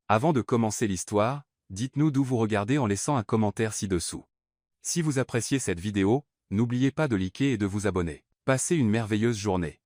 Avant de commencer l'histoire, dites-nous d'où vous regardez en laissant un commentaire ci-dessous. Si vous appréciez cette vidéo, n'oubliez pas de liker et de vous abonner. Passez une merveilleuse journée.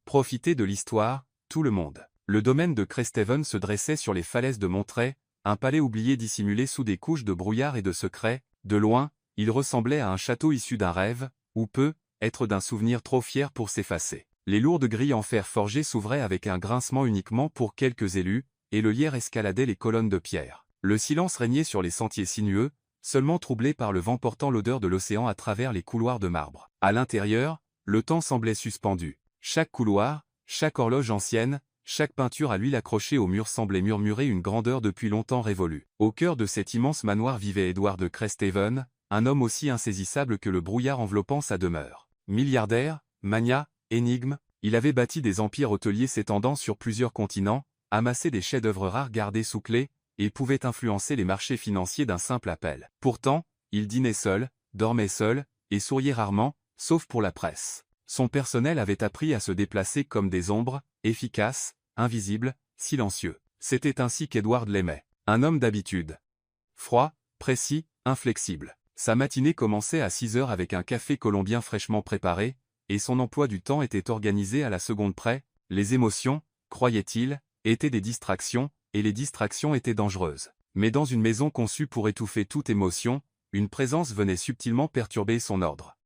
Profitez de l'histoire, tout le monde. Le domaine de Cresthaven se dressait sur les falaises de Montray, un palais oublié dissimulé sous des couches de brouillard et de secrets. De loin, il ressemblait à un château issu d'un rêve, ou peut-être d'un souvenir trop fier pour s'effacer. Les lourdes grilles en fer forgé s'ouvraient avec un grincement uniquement pour quelques élus, et le lierre escaladait les colonnes de pierre. Le silence régnait sur les sentiers sinueux, seulement troublé par le vent portant l'odeur de l'océan à travers les couloirs de marbre. À l'intérieur, le temps semblait suspendu. Chaque couloir, chaque horloge ancienne, chaque peinture à l'huile accrochée au mur semblait murmurer une grandeur depuis longtemps révolue. Au cœur de cet immense manoir vivait Edward de Cresthaven, un homme aussi insaisissable que le brouillard enveloppant sa demeure. Milliardaire, magnat, énigme, il avait bâti des empires hôteliers s'étendant sur plusieurs continents, amassé des chefs-d'œuvre rares gardés sous clé, et pouvait influencer les marchés financiers d'un simple appel. Pourtant, il dînait seul, dormait seul, et souriait rarement, sauf pour la presse. Son personnel avait appris à se déplacer comme des ombres, efficaces, invisibles, silencieux. C'était ainsi qu'Edward l'aimait. Un homme d'habitude. Froid, précis, inflexible. Sa matinée commençait à 6 heures avec un café colombien fraîchement préparé, et son emploi du temps était organisé à la seconde près. Les émotions, croyait-il, étaient des distractions, et les distractions étaient dangereuses. Mais dans une maison conçue pour étouffer toute émotion, une présence venait subtilement perturber son ordre.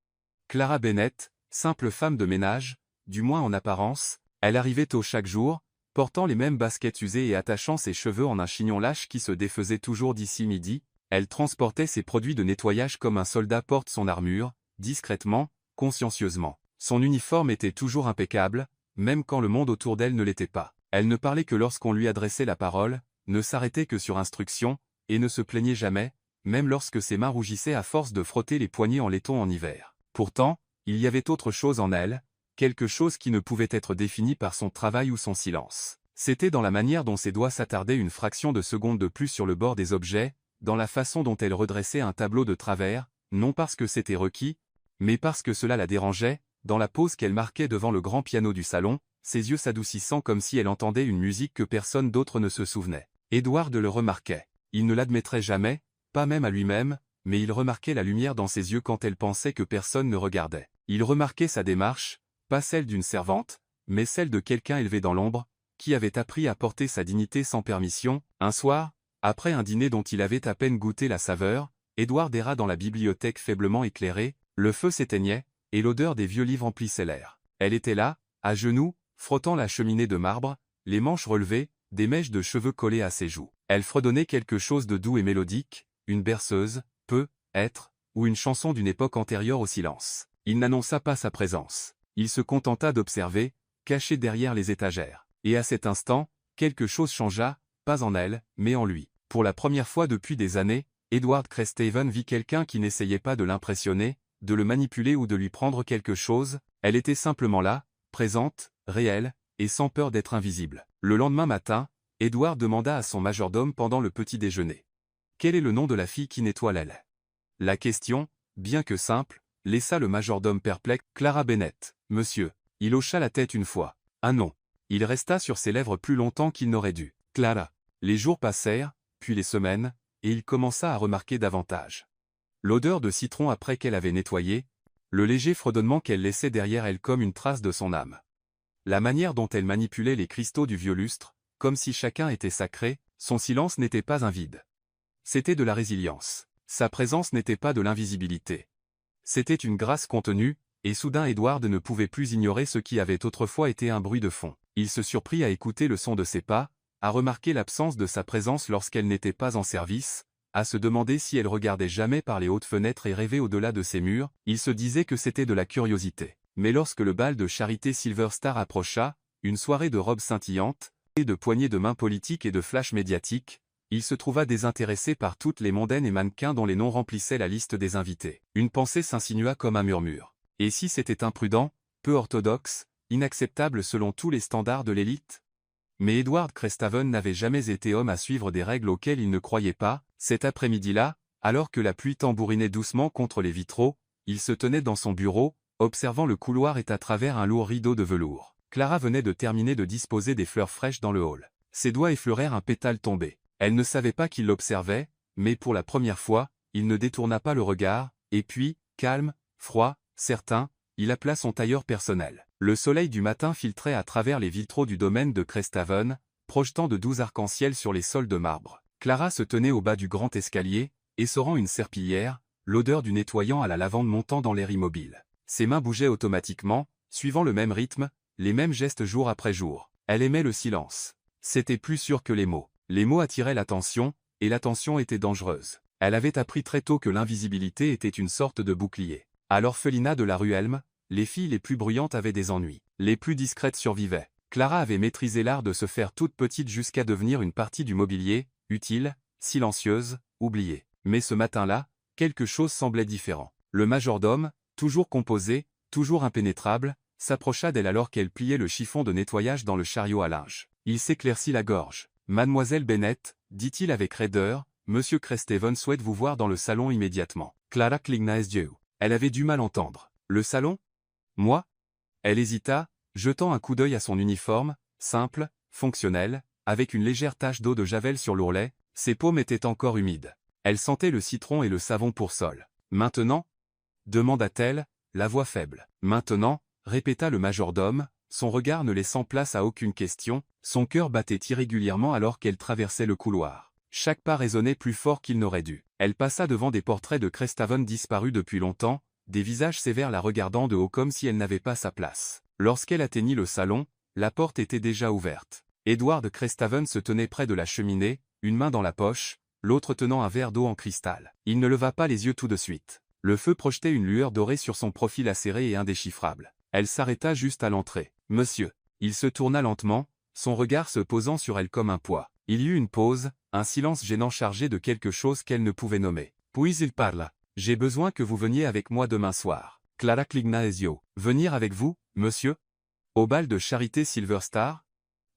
Clara Bennett, simple femme de ménage, du moins en apparence, elle arrivait tôt chaque jour, portant les mêmes baskets usées et attachant ses cheveux en un chignon lâche qui se défaisait toujours d'ici midi. Elle transportait ses produits de nettoyage comme un soldat porte son armure, discrètement, consciencieusement. Son uniforme était toujours impeccable, même quand le monde autour d'elle ne l'était pas. Elle ne parlait que lorsqu'on lui adressait la parole, ne s'arrêtait que sur instruction, et ne se plaignait jamais, même lorsque ses mains rougissaient à force de frotter les poignets en laiton en hiver. Pourtant, il y avait autre chose en elle, quelque chose qui ne pouvait être défini par son travail ou son silence. C'était dans la manière dont ses doigts s'attardaient une fraction de seconde de plus sur le bord des objets, dans la façon dont elle redressait un tableau de travers, non parce que c'était requis, mais parce que cela la dérangeait, dans la pause qu'elle marquait devant le grand piano du salon, ses yeux s'adoucissant comme si elle entendait une musique que personne d'autre ne se souvenait. Edward le remarquait. Il ne l'admettrait jamais, pas même à lui-même, mais il remarquait la lumière dans ses yeux quand elle pensait que personne ne regardait. Il remarquait sa démarche, pas celle d'une servante, mais celle de quelqu'un élevé dans l'ombre, qui avait appris à porter sa dignité sans permission. Un soir, après un dîner dont il avait à peine goûté la saveur, Edward erra dans la bibliothèque faiblement éclairée, le feu s'éteignait, et l'odeur des vieux livres emplissait l'air. Elle était là, à genoux, frottant la cheminée de marbre, les manches relevées, des mèches de cheveux collées à ses joues. Elle fredonnait quelque chose de doux et mélodique, une berceuse, peut-être, ou une chanson d'une époque antérieure au silence. Il n'annonça pas sa présence. Il se contenta d'observer, caché derrière les étagères. Et à cet instant, quelque chose changea, pas en elle, mais en lui. Pour la première fois depuis des années, Edward Cresthaven vit quelqu'un qui n'essayait pas de l'impressionner, de le manipuler ou de lui prendre quelque chose. Elle était simplement là, présente, réelle, et sans peur d'être invisible. Le lendemain matin, Edward demanda à son majordome pendant le petit déjeuner. Quel est le nom de la fille qui nettoie l'aile? La question, bien que simple, laissa le majordome perplexe. Clara Bennett, monsieur. Il hocha la tête une fois. Ah non. Il resta sur ses lèvres plus longtemps qu'il n'aurait dû. Clara. Les jours passèrent, puis les semaines, et il commença à remarquer davantage. L'odeur de citron après qu'elle avait nettoyé, le léger fredonnement qu'elle laissait derrière elle comme une trace de son âme. La manière dont elle manipulait les cristaux du vieux lustre, comme si chacun était sacré, son silence n'était pas un vide. C'était de la résilience. Sa présence n'était pas de l'invisibilité. C'était une grâce contenue, et soudain Edward ne pouvait plus ignorer ce qui avait autrefois été un bruit de fond. Il se surprit à écouter le son de ses pas, à remarquer l'absence de sa présence lorsqu'elle n'était pas en service, à se demander si elle regardait jamais par les hautes fenêtres et rêvait au-delà de ses murs. Il se disait que c'était de la curiosité. Mais lorsque le bal de charité Silver Star approcha, une soirée de robes scintillantes, et de poignées de main politiques et de flashs médiatiques, il se trouva désintéressé par toutes les mondaines et mannequins dont les noms remplissaient la liste des invités. Une pensée s'insinua comme un murmure. Et si c'était imprudent, peu orthodoxe, inacceptable selon tous les standards de l'élite? Mais Edward Cresthaven n'avait jamais été homme à suivre des règles auxquelles il ne croyait pas. Cet après-midi-là, alors que la pluie tambourinait doucement contre les vitraux, il se tenait dans son bureau, observant le couloir et à travers un lourd rideau de velours. Clara venait de terminer de disposer des fleurs fraîches dans le hall. Ses doigts effleurèrent un pétale tombé. Elle ne savait pas qu'il l'observait, mais pour la première fois, il ne détourna pas le regard, et puis, calme, froid, certain, il appela son tailleur personnel. Le soleil du matin filtrait à travers les vitraux du domaine de Cresthaven, projetant de doux arcs-en-ciel sur les sols de marbre. Clara se tenait au bas du grand escalier, essorant une serpillière, l'odeur du nettoyant à la lavande montant dans l'air immobile. Ses mains bougeaient automatiquement, suivant le même rythme, les mêmes gestes jour après jour. Elle aimait le silence. C'était plus sûr que les mots. Les mots attiraient l'attention, et l'attention était dangereuse. Elle avait appris très tôt que l'invisibilité était une sorte de bouclier. À l'orphelinat de la rue Elm, les filles les plus bruyantes avaient des ennuis. Les plus discrètes survivaient. Clara avait maîtrisé l'art de se faire toute petite jusqu'à devenir une partie du mobilier, utile, silencieuse, oubliée. Mais ce matin-là, quelque chose semblait différent. Le majordome, toujours composé, toujours impénétrable, s'approcha d'elle alors qu'elle pliait le chiffon de nettoyage dans le chariot à linge. Il s'éclaircit la gorge. « Mademoiselle Bennet, dit-il avec raideur, Monsieur Cresthaven souhaite vous voir dans le salon immédiatement. » Clara cligna les yeux. Elle avait du mal à entendre. « Le salon ? Moi ?» Elle hésita, jetant un coup d'œil à son uniforme, simple, fonctionnel, avec une légère tache d'eau de javel sur l'ourlet. Ses paumes étaient encore humides. Elle sentait le citron et le savon pour sol. « Maintenant ?» demanda-t-elle, la voix faible. « Maintenant ?» répéta le majordome, son regard ne laissant place à aucune question. Son cœur battait irrégulièrement alors qu'elle traversait le couloir. Chaque pas résonnait plus fort qu'il n'aurait dû. Elle passa devant des portraits de Cresthaven disparus depuis longtemps, des visages sévères la regardant de haut comme si elle n'avait pas sa place. Lorsqu'elle atteignit le salon, la porte était déjà ouverte. Edward Cresthaven se tenait près de la cheminée, une main dans la poche, l'autre tenant un verre d'eau en cristal. Il ne leva pas les yeux tout de suite. Le feu projetait une lueur dorée sur son profil acéré et indéchiffrable. Elle s'arrêta juste à l'entrée. « Monsieur !» Il se tourna lentement, son regard se posant sur elle comme un poids. Il y eut une pause, un silence gênant chargé de quelque chose qu'elle ne pouvait nommer. Puis il parla. « J'ai besoin que vous veniez avec moi demain soir. » Clara cligna les yeux. « Venir avec vous, monsieur ? Au bal de Charité Silver Star ?»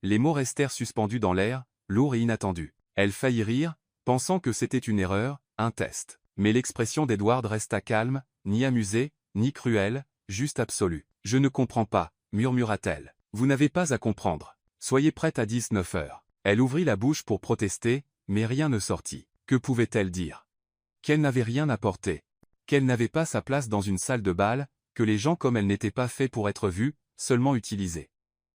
Les mots restèrent suspendus dans l'air, lourds et inattendus. Elle faillit rire, pensant que c'était une erreur, un test. Mais l'expression d'Edward resta calme, ni amusée, ni cruelle, juste absolue. « Je ne comprends pas, » murmura-t-elle. « Vous n'avez pas à comprendre. Soyez prête à 19 heures. » Elle ouvrit la bouche pour protester, mais rien ne sortit. Que pouvait-elle dire? Qu'elle n'avait rien apporté. Qu'elle n'avait pas sa place dans une salle de bal, que les gens comme elle n'étaient pas faits pour être vus, seulement utilisés.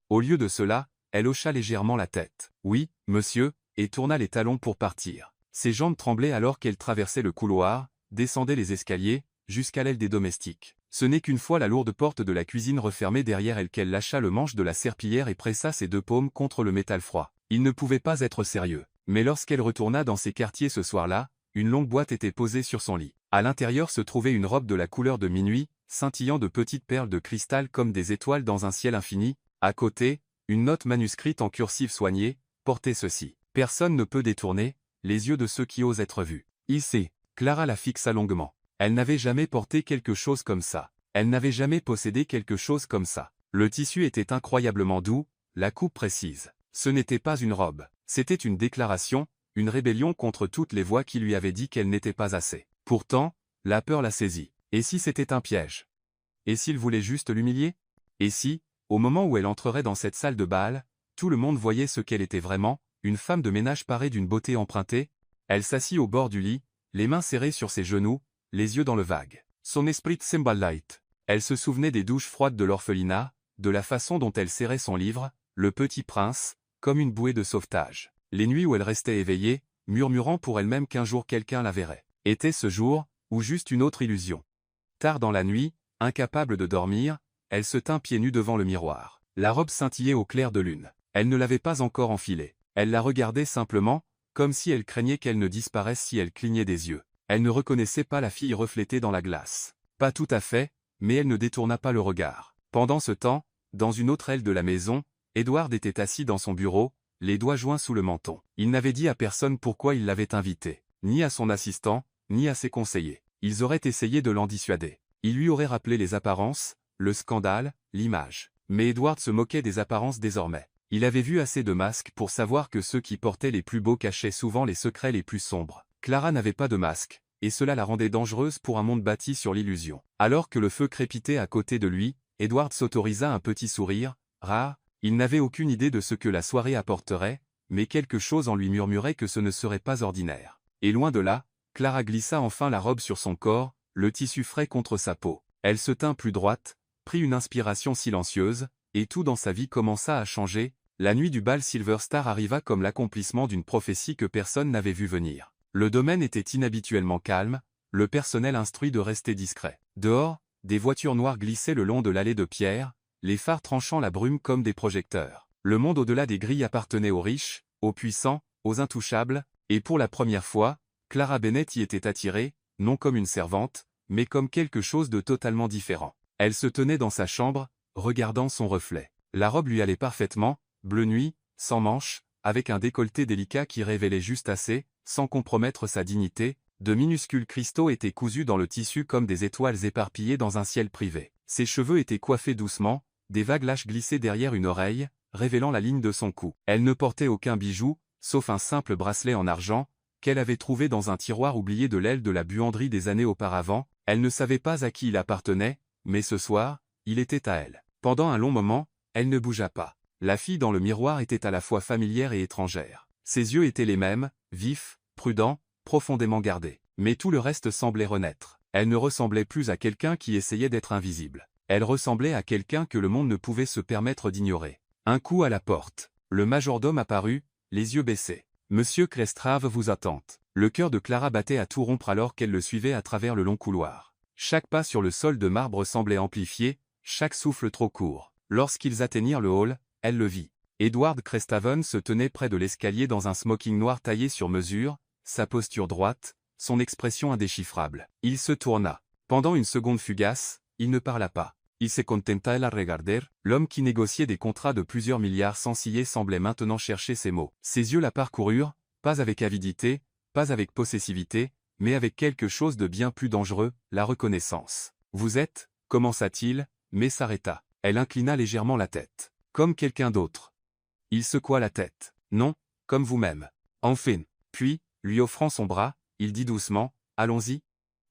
Au lieu de cela, elle hocha légèrement la tête. « Oui, monsieur », et tourna les talons pour partir. Ses jambes tremblaient alors qu'elle traversait le couloir, descendait les escaliers, jusqu'à l'aile des domestiques. Ce n'est qu'une fois la lourde porte de la cuisine refermée derrière elle qu'elle lâcha le manche de la serpillière et pressa ses deux paumes contre le métal froid. Il ne pouvait pas être sérieux. Mais lorsqu'elle retourna dans ses quartiers ce soir-là, une longue boîte était posée sur son lit. À l'intérieur se trouvait une robe de la couleur de minuit, scintillant de petites perles de cristal comme des étoiles dans un ciel infini. À côté, une note manuscrite en cursive soignée, portait ceci. « Personne ne peut détourner les yeux de ceux qui osent être vus. » Ici, Clara la fixa longuement. Elle n'avait jamais porté quelque chose comme ça. Elle n'avait jamais possédé quelque chose comme ça. Le tissu était incroyablement doux, la coupe précise. Ce n'était pas une robe. C'était une déclaration, une rébellion contre toutes les voix qui lui avaient dit qu'elle n'était pas assez. Pourtant, la peur la saisit. Et si c'était un piège? Et s'il voulait juste l'humilier? Et si, au moment où elle entrerait dans cette salle de bal, tout le monde voyait ce qu'elle était vraiment, une femme de ménage parée d'une beauté empruntée? Elle s'assit au bord du lit, les mains serrées sur ses genoux, les yeux dans le vague. Son esprit semblait light. Elle se souvenait des douches froides de l'orphelinat, de la façon dont elle serrait son livre, Le Petit Prince, comme une bouée de sauvetage. Les nuits où elle restait éveillée, murmurant pour elle-même qu'un jour quelqu'un la verrait. Était ce jour, ou juste une autre illusion? Tard dans la nuit, incapable de dormir, elle se tint pieds nus devant le miroir. La robe scintillait au clair de lune. Elle ne l'avait pas encore enfilée. Elle la regardait simplement, comme si elle craignait qu'elle ne disparaisse si elle clignait des yeux. Elle ne reconnaissait pas la fille reflétée dans la glace. Pas tout à fait, mais elle ne détourna pas le regard. Pendant ce temps, dans une autre aile de la maison, Edward était assis dans son bureau, les doigts joints sous le menton. Il n'avait dit à personne pourquoi il l'avait invité, ni à son assistant, ni à ses conseillers. Ils auraient essayé de l'en dissuader. Il lui aurait rappelé les apparences, le scandale, l'image. Mais Edward se moquait des apparences désormais. Il avait vu assez de masques pour savoir que ceux qui portaient les plus beaux cachaient souvent les secrets les plus sombres. Clara n'avait pas de masque, et cela la rendait dangereuse pour un monde bâti sur l'illusion. Alors que le feu crépitait à côté de lui, Edward s'autorisa un petit sourire, rare. Il n'avait aucune idée de ce que la soirée apporterait, mais quelque chose en lui murmurait que ce ne serait pas ordinaire. Et loin de là, Clara glissa enfin la robe sur son corps, le tissu frais contre sa peau. Elle se tint plus droite, prit une inspiration silencieuse, et tout dans sa vie commença à changer. La nuit du bal Silver Star arriva comme l'accomplissement d'une prophétie que personne n'avait vu venir. Le domaine était inhabituellement calme, le personnel instruit de rester discret. Dehors, des voitures noires glissaient le long de l'allée de pierre, les phares tranchant la brume comme des projecteurs. Le monde au-delà des grilles appartenait aux riches, aux puissants, aux intouchables, et pour la première fois, Clara Bennett y était attirée, non comme une servante, mais comme quelque chose de totalement différent. Elle se tenait dans sa chambre, regardant son reflet. La robe lui allait parfaitement, bleu nuit, sans manches, avec un décolleté délicat qui révélait juste assez, sans compromettre sa dignité. De minuscules cristaux étaient cousus dans le tissu comme des étoiles éparpillées dans un ciel privé. Ses cheveux étaient coiffés doucement, des vagues lâches glissaient derrière une oreille, révélant la ligne de son cou. Elle ne portait aucun bijou, sauf un simple bracelet en argent, qu'elle avait trouvé dans un tiroir oublié de l'aile de la buanderie des années auparavant. Elle ne savait pas à qui il appartenait, mais ce soir, il était à elle. Pendant un long moment, elle ne bougea pas. La fille dans le miroir était à la fois familière et étrangère. Ses yeux étaient les mêmes, vifs, prudents, profondément gardés. Mais tout le reste semblait renaître. Elle ne ressemblait plus à quelqu'un qui essayait d'être invisible. Elle ressemblait à quelqu'un que le monde ne pouvait se permettre d'ignorer. Un coup à la porte. Le majordome apparut, les yeux baissés. « Monsieur Clestrave vous attend. » Le cœur de Clara battait à tout rompre alors qu'elle le suivait à travers le long couloir. Chaque pas sur le sol de marbre semblait amplifié, chaque souffle trop court. Lorsqu'ils atteignirent le hall, elle le vit. Edward Crestaven se tenait près de l'escalier dans un smoking noir taillé sur mesure, sa posture droite, son expression indéchiffrable. Il se tourna. Pendant une seconde fugace, il ne parla pas. Il se contenta de la regarder. L'homme qui négociait des contrats de plusieurs milliards sans ciller semblait maintenant chercher ses mots. Ses yeux la parcoururent, pas avec avidité, pas avec possessivité, mais avec quelque chose de bien plus dangereux, la reconnaissance. « Vous êtes » commença-t-il, mais s'arrêta. Elle inclina légèrement la tête. « Comme quelqu'un d'autre. » Il secoua la tête. « Non, comme vous-même. » Enfin. Puis, lui offrant son bras, il dit doucement, « Allons-y. »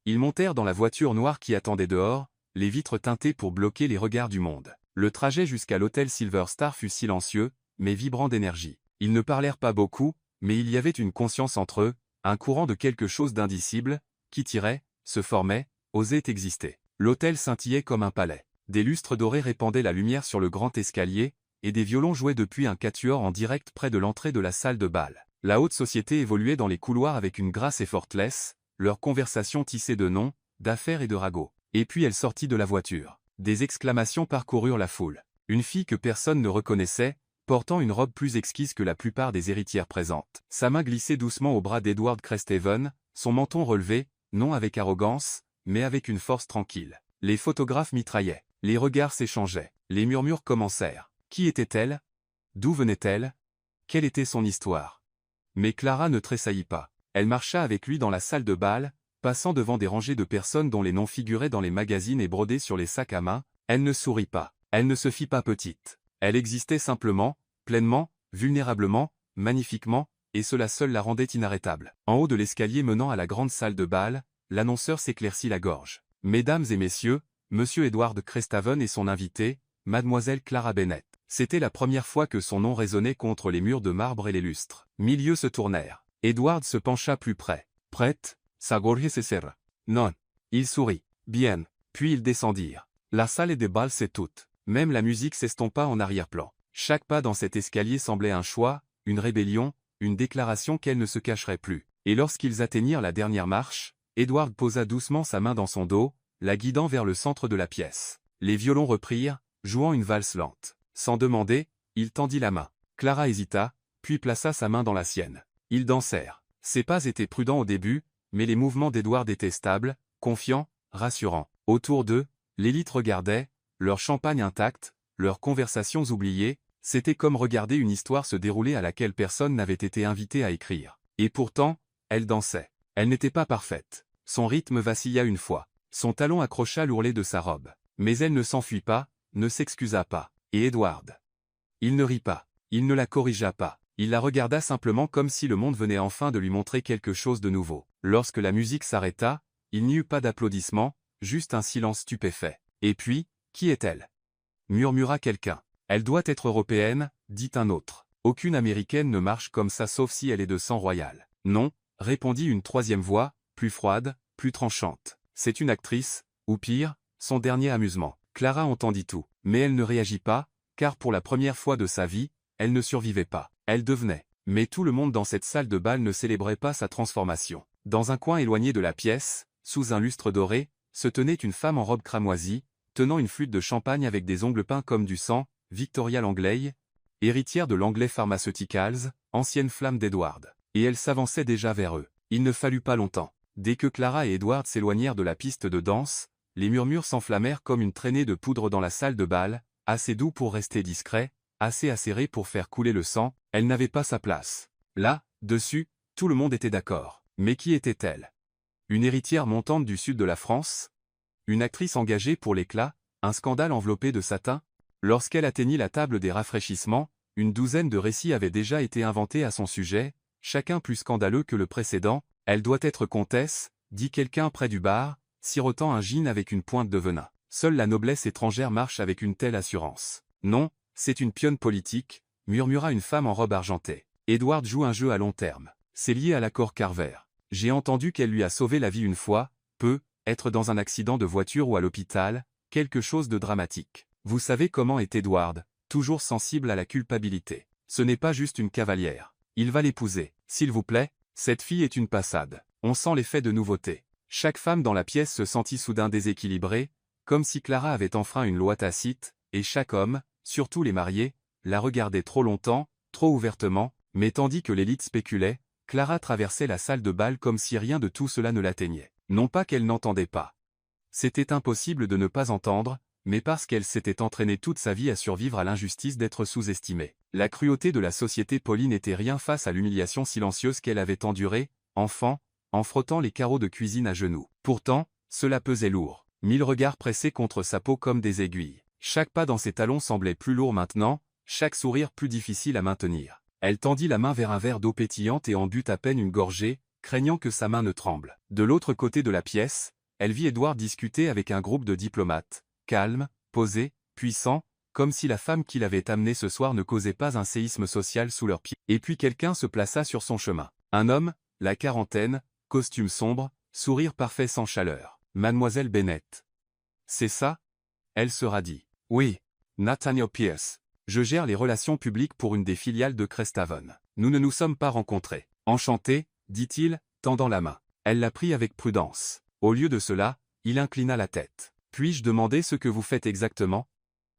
Ils montèrent dans la voiture noire qui attendait dehors, les vitres teintées pour bloquer les regards du monde. Le trajet jusqu'à l'hôtel Silver Star fut silencieux, mais vibrant d'énergie. Ils ne parlèrent pas beaucoup, mais il y avait une conscience entre eux, un courant de quelque chose d'indicible, qui tirait, se formait, osait exister. L'hôtel scintillait comme un palais. Des lustres dorés répandaient la lumière sur le grand escalier, et des violons jouaient depuis un quatuor en direct près de l'entrée de la salle de bal. La haute société évoluait dans les couloirs avec une grâce effortless, leur conversation tissée de noms, d'affaires et de ragots. Et puis elle sortit de la voiture. Des exclamations parcoururent la foule. Une fille que personne ne reconnaissait, portant une robe plus exquise que la plupart des héritières présentes. Sa main glissait doucement au bras d'Edward Crestaven, son menton relevé, non avec arrogance, mais avec une force tranquille. Les photographes mitraillaient. Les regards s'échangeaient. Les murmures commencèrent. Qui était-elle? D'où venait-elle? Quelle était son histoire? Mais Clara ne tressaillit pas. Elle marcha avec lui dans la salle de bal, passant devant des rangées de personnes dont les noms figuraient dans les magazines et brodés sur les sacs à main. Elle ne sourit pas. Elle ne se fit pas petite. Elle existait simplement, pleinement, vulnérablement, magnifiquement, et cela seul la rendait inarrêtable. En haut de l'escalier menant à la grande salle de bal, l'annonceur s'éclaircit la gorge. « Mesdames et messieurs, Monsieur Edward Crestaven et son invité, Mademoiselle Clara Bennett. » C'était la première fois que son nom résonnait contre les murs de marbre et les lustres. Mille yeux se tournèrent. Edward se pencha plus près. « Prête? Sa gorge se serra. »« Non. » Il sourit. « Bien. » Puis ils descendirent. La salle de bal c'est toute. Même la musique s'estompa en arrière-plan. Chaque pas dans cet escalier semblait un choix, une rébellion, une déclaration qu'elle ne se cacherait plus. Et lorsqu'ils atteignirent la dernière marche, Edward posa doucement sa main dans son dos, la guidant vers le centre de la pièce. Les violons reprirent, jouant une valse lente. Sans demander, il tendit la main. Clara hésita, puis plaça sa main dans la sienne. Ils dansèrent. Ses pas étaient prudents au début, mais les mouvements d'Edward étaient stables, confiants, rassurants. Autour d'eux, l'élite regardait, leur champagne intact, leurs conversations oubliées, c'était comme regarder une histoire se dérouler à laquelle personne n'avait été invité à écrire. Et pourtant, elle dansait. Elle n'était pas parfaite. Son rythme vacilla une fois. Son talon accrocha l'ourlet de sa robe. Mais elle ne s'enfuit pas, ne s'excusa pas. Et Edward? Il ne rit pas. Il ne la corrigea pas. Il la regarda simplement comme si le monde venait enfin de lui montrer quelque chose de nouveau. Lorsque la musique s'arrêta, il n'y eut pas d'applaudissements, juste un silence stupéfait. Et puis, qui est-elle? Murmura quelqu'un. Elle doit être européenne, dit un autre. Aucune Américaine ne marche comme ça sauf si elle est de sang royal. Non, répondit une troisième voix, plus froide, plus tranchante. C'est une actrice, ou pire, son dernier amusement. Clara entendit tout, mais elle ne réagit pas, car pour la première fois de sa vie, elle ne survivait pas. Elle devenait. Mais tout le monde dans cette salle de bal ne célébrait pas sa transformation. Dans un coin éloigné de la pièce, sous un lustre doré, se tenait une femme en robe cramoisie, tenant une flûte de champagne avec des ongles peints comme du sang, Victoria Langley, héritière de Langley Pharmaceuticals, ancienne flamme d'Edward. Et elle s'avançait déjà vers eux. Il ne fallut pas longtemps. Dès que Clara et Edward s'éloignèrent de la piste de danse, les murmures s'enflammèrent comme une traînée de poudre dans la salle de bal, assez doux pour rester discret, assez acéré pour faire couler le sang. Elle n'avait pas sa place. Là, dessus, tout le monde était d'accord. Mais qui était-elle? Une héritière montante du sud de la France? Une actrice engagée pour l'éclat? Un scandale enveloppé de satin? Lorsqu'elle atteignit la table des rafraîchissements, une douzaine de récits avaient déjà été inventés à son sujet, chacun plus scandaleux que le précédent. Elle doit être comtesse, dit quelqu'un près du bar, sirotant un gin avec une pointe de venin. Seule la noblesse étrangère marche avec une telle assurance. Non, c'est une pionne politique, murmura une femme en robe argentée. Edward joue un jeu à long terme. C'est lié à l'accord Carver. J'ai entendu qu'elle lui a sauvé la vie une fois, être dans un accident de voiture ou à l'hôpital, quelque chose de dramatique. Vous savez comment est Edward, toujours sensible à la culpabilité. Ce n'est pas juste une cavalière. Il va l'épouser. S'il vous plaît, cette fille est une passade. On sent l'effet de nouveauté. Chaque femme dans la pièce se sentit soudain déséquilibrée, comme si Clara avait enfreint une loi tacite, et chaque homme, surtout les mariés, la regardait trop longtemps, trop ouvertement, mais tandis que l'élite spéculait, Clara traversait la salle de bal comme si rien de tout cela ne l'atteignait. Non pas qu'elle n'entendait pas. C'était impossible de ne pas entendre, mais parce qu'elle s'était entraînée toute sa vie à survivre à l'injustice d'être sous-estimée. La cruauté de la société Pauline n'était rien face à l'humiliation silencieuse qu'elle avait endurée, enfant, en frottant les carreaux de cuisine à genoux. Pourtant, cela pesait lourd. 1000 regards pressés contre sa peau comme des aiguilles. Chaque pas dans ses talons semblait plus lourd maintenant, chaque sourire plus difficile à maintenir. Elle tendit la main vers un verre d'eau pétillante et en but à peine une gorgée, craignant que sa main ne tremble. De l'autre côté de la pièce, elle vit Edward discuter avec un groupe de diplomates, calme, posé, puissant, comme si la femme qui l'avait amené ce soir ne causait pas un séisme social sous leurs pieds. Et puis quelqu'un se plaça sur son chemin. Un homme, la quarantaine, costume sombre, sourire parfait sans chaleur. Mademoiselle Bennett. C'est ça? Elle se radit. Oui. Nathaniel Pierce. Je gère les relations publiques pour une des filiales de Cresthaven. Nous ne nous sommes pas rencontrés. Enchanté, dit-il, tendant la main. Elle la prit avec prudence. Au lieu de cela, il inclina la tête. Puis-je demander ce que vous faites exactement?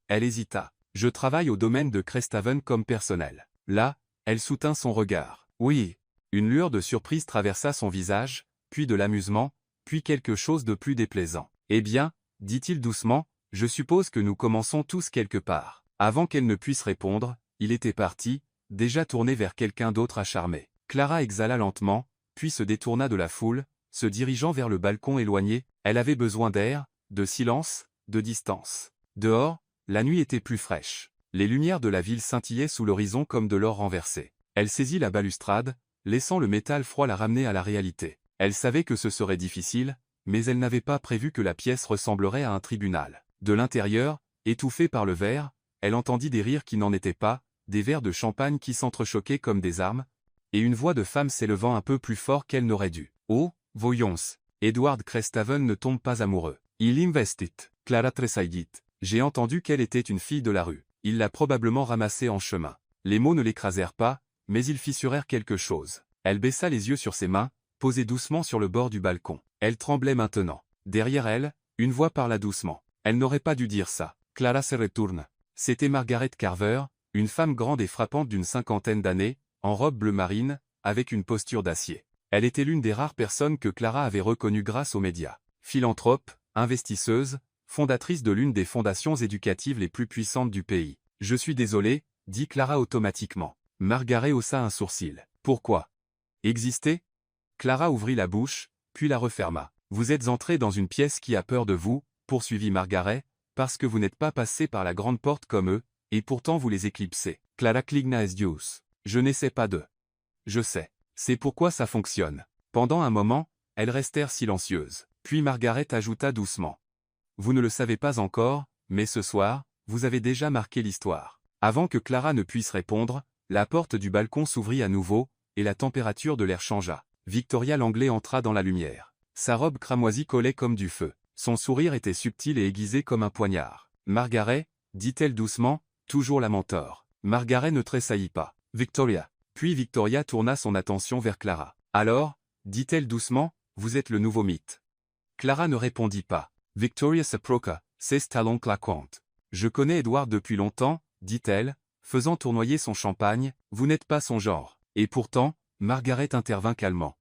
Elle hésita. Je travaille au domaine de Cresthaven comme personnel. Là, elle soutint son regard. Oui. Une lueur de surprise traversa son visage, puis de l'amusement, puis quelque chose de plus déplaisant. Eh bien, dit-il doucement, je suppose que nous commençons tous quelque part. Avant qu'elle ne puisse répondre, il était parti, déjà tourné vers quelqu'un d'autre à charmer. Clara exhala lentement, puis se détourna de la foule, se dirigeant vers le balcon éloigné. Elle avait besoin d'air, de silence, de distance. Dehors, la nuit était plus fraîche. Les lumières de la ville scintillaient sous l'horizon comme de l'or renversé. Elle saisit la balustrade, laissant le métal froid la ramener à la réalité. Elle savait que ce serait difficile, mais elle n'avait pas prévu que la pièce ressemblerait à un tribunal. De l'intérieur, étouffée par le verre, elle entendit des rires qui n'en étaient pas, des verres de champagne qui s'entrechoquaient comme des armes, et une voix de femme s'élevant un peu plus fort qu'elle n'aurait dû. Oh, voyons, Edward Cresthaven ne tombe pas amoureux. Il investit. Clara tressaillit. J'ai entendu qu'elle était une fille de la rue. Il l'a probablement ramassée en chemin. Les mots ne l'écrasèrent pas, mais ils fissurèrent quelque chose. Elle baissa les yeux sur ses mains, posées doucement sur le bord du balcon. Elle tremblait maintenant. Derrière elle, une voix parla doucement. Elle n'aurait pas dû dire ça. Clara se retourne. C'était Margaret Carver, une femme grande et frappante d'une cinquantaine d'années, en robe bleu marine, avec une posture d'acier. Elle était l'une des rares personnes que Clara avait reconnues grâce aux médias. Philanthrope, investisseuse, fondatrice de l'une des fondations éducatives les plus puissantes du pays. Je suis désolée, dit Clara automatiquement. Margaret haussa un sourcil. Pourquoi? Exister? Clara ouvrit la bouche, puis la referma. Vous êtes entré dans une pièce qui a peur de vous, poursuivit Margaret, parce que vous n'êtes pas passé par la grande porte comme eux, et pourtant vous les éclipsez. Clara cligna les yeux. Je n'essaie pas de. Je sais. C'est pourquoi ça fonctionne. Pendant un moment, elles restèrent silencieuses. Puis Margaret ajouta doucement. Vous ne le savez pas encore, mais ce soir, vous avez déjà marqué l'histoire. Avant que Clara ne puisse répondre, La porte du balcon s'ouvrit à nouveau, et la température de l'air changea. Victoria Langlais entra dans la lumière. Sa robe cramoisie collait comme du feu. Son sourire était subtil et aiguisé comme un poignard. « Margaret » dit-elle doucement, toujours la mentor. Margaret ne tressaillit pas. « Victoria ». Puis Victoria tourna son attention vers Clara. « Alors » dit-elle doucement, « vous êtes le nouveau mythe. » Clara ne répondit pas. « Victoria Saproka, c'est talon claquante. Je connais Edward depuis longtemps, dit-elle, faisant tournoyer son champagne, vous n'êtes pas son genre. Et pourtant, Margaret intervint calmement.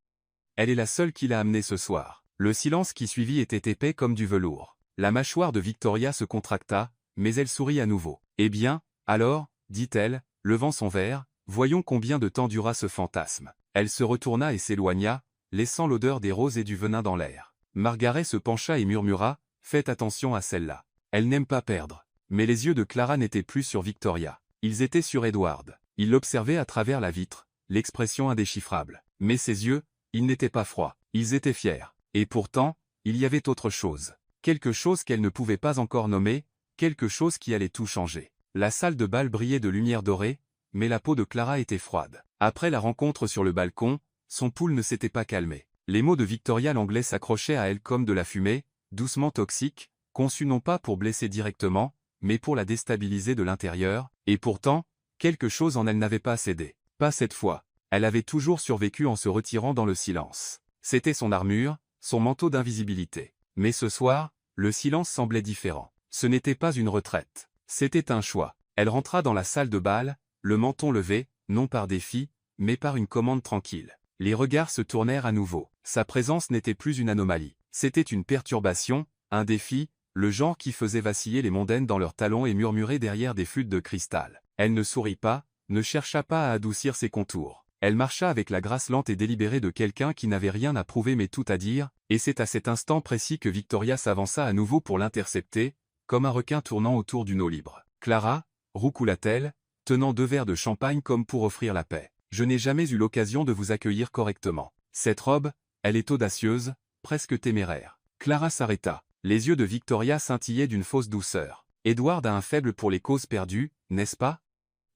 Elle est la seule qui l'a amené ce soir. Le silence qui suivit était épais comme du velours. La mâchoire de Victoria se contracta, mais elle sourit à nouveau. Eh bien, alors, dit-elle, levant son verre, voyons combien de temps dura ce fantasme. Elle se retourna et s'éloigna, laissant l'odeur des roses et du venin dans l'air. Margaret se pencha et murmura, faites attention à celle-là. Elle n'aime pas perdre. Mais les yeux de Clara n'étaient plus sur Victoria. Ils étaient sur Edward. Il l'observait à travers la vitre, l'expression indéchiffrable. Mais ses yeux, ils n'étaient pas froids. Ils étaient fiers. Et pourtant, il y avait autre chose. Quelque chose qu'elle ne pouvait pas encore nommer, quelque chose qui allait tout changer. La salle de bal brillait de lumière dorée, mais la peau de Clara était froide. Après la rencontre sur le balcon, son pouls ne s'était pas calmé. Les mots de Victoria Langlais s'accrochaient à elle comme de la fumée, doucement toxique, conçue non pas pour blesser directement, mais pour la déstabiliser de l'intérieur, et pourtant, quelque chose en elle n'avait pas cédé. Pas cette fois. Elle avait toujours survécu en se retirant dans le silence. C'était son armure, son manteau d'invisibilité. Mais ce soir, le silence semblait différent. Ce n'était pas une retraite. C'était un choix. Elle rentra dans la salle de bal, le menton levé, non par défi, mais par une commande tranquille. Les regards se tournèrent à nouveau. Sa présence n'était plus une anomalie. C'était une perturbation, un défi, le genre qui faisait vaciller les mondaines dans leurs talons et murmurer derrière des flûtes de cristal. Elle ne sourit pas, ne chercha pas à adoucir ses contours. Elle marcha avec la grâce lente et délibérée de quelqu'un qui n'avait rien à prouver mais tout à dire, et c'est à cet instant précis que Victoria s'avança à nouveau pour l'intercepter, comme un requin tournant autour d'une eau libre. « Clara » roucoula-t-elle, tenant 2 verres de champagne comme pour offrir la paix. « Je n'ai jamais eu l'occasion de vous accueillir correctement. Cette robe, elle est audacieuse, presque téméraire. » Clara s'arrêta. Les yeux de Victoria scintillaient d'une fausse douceur. « Edward a un faible pour les causes perdues, n'est-ce pas?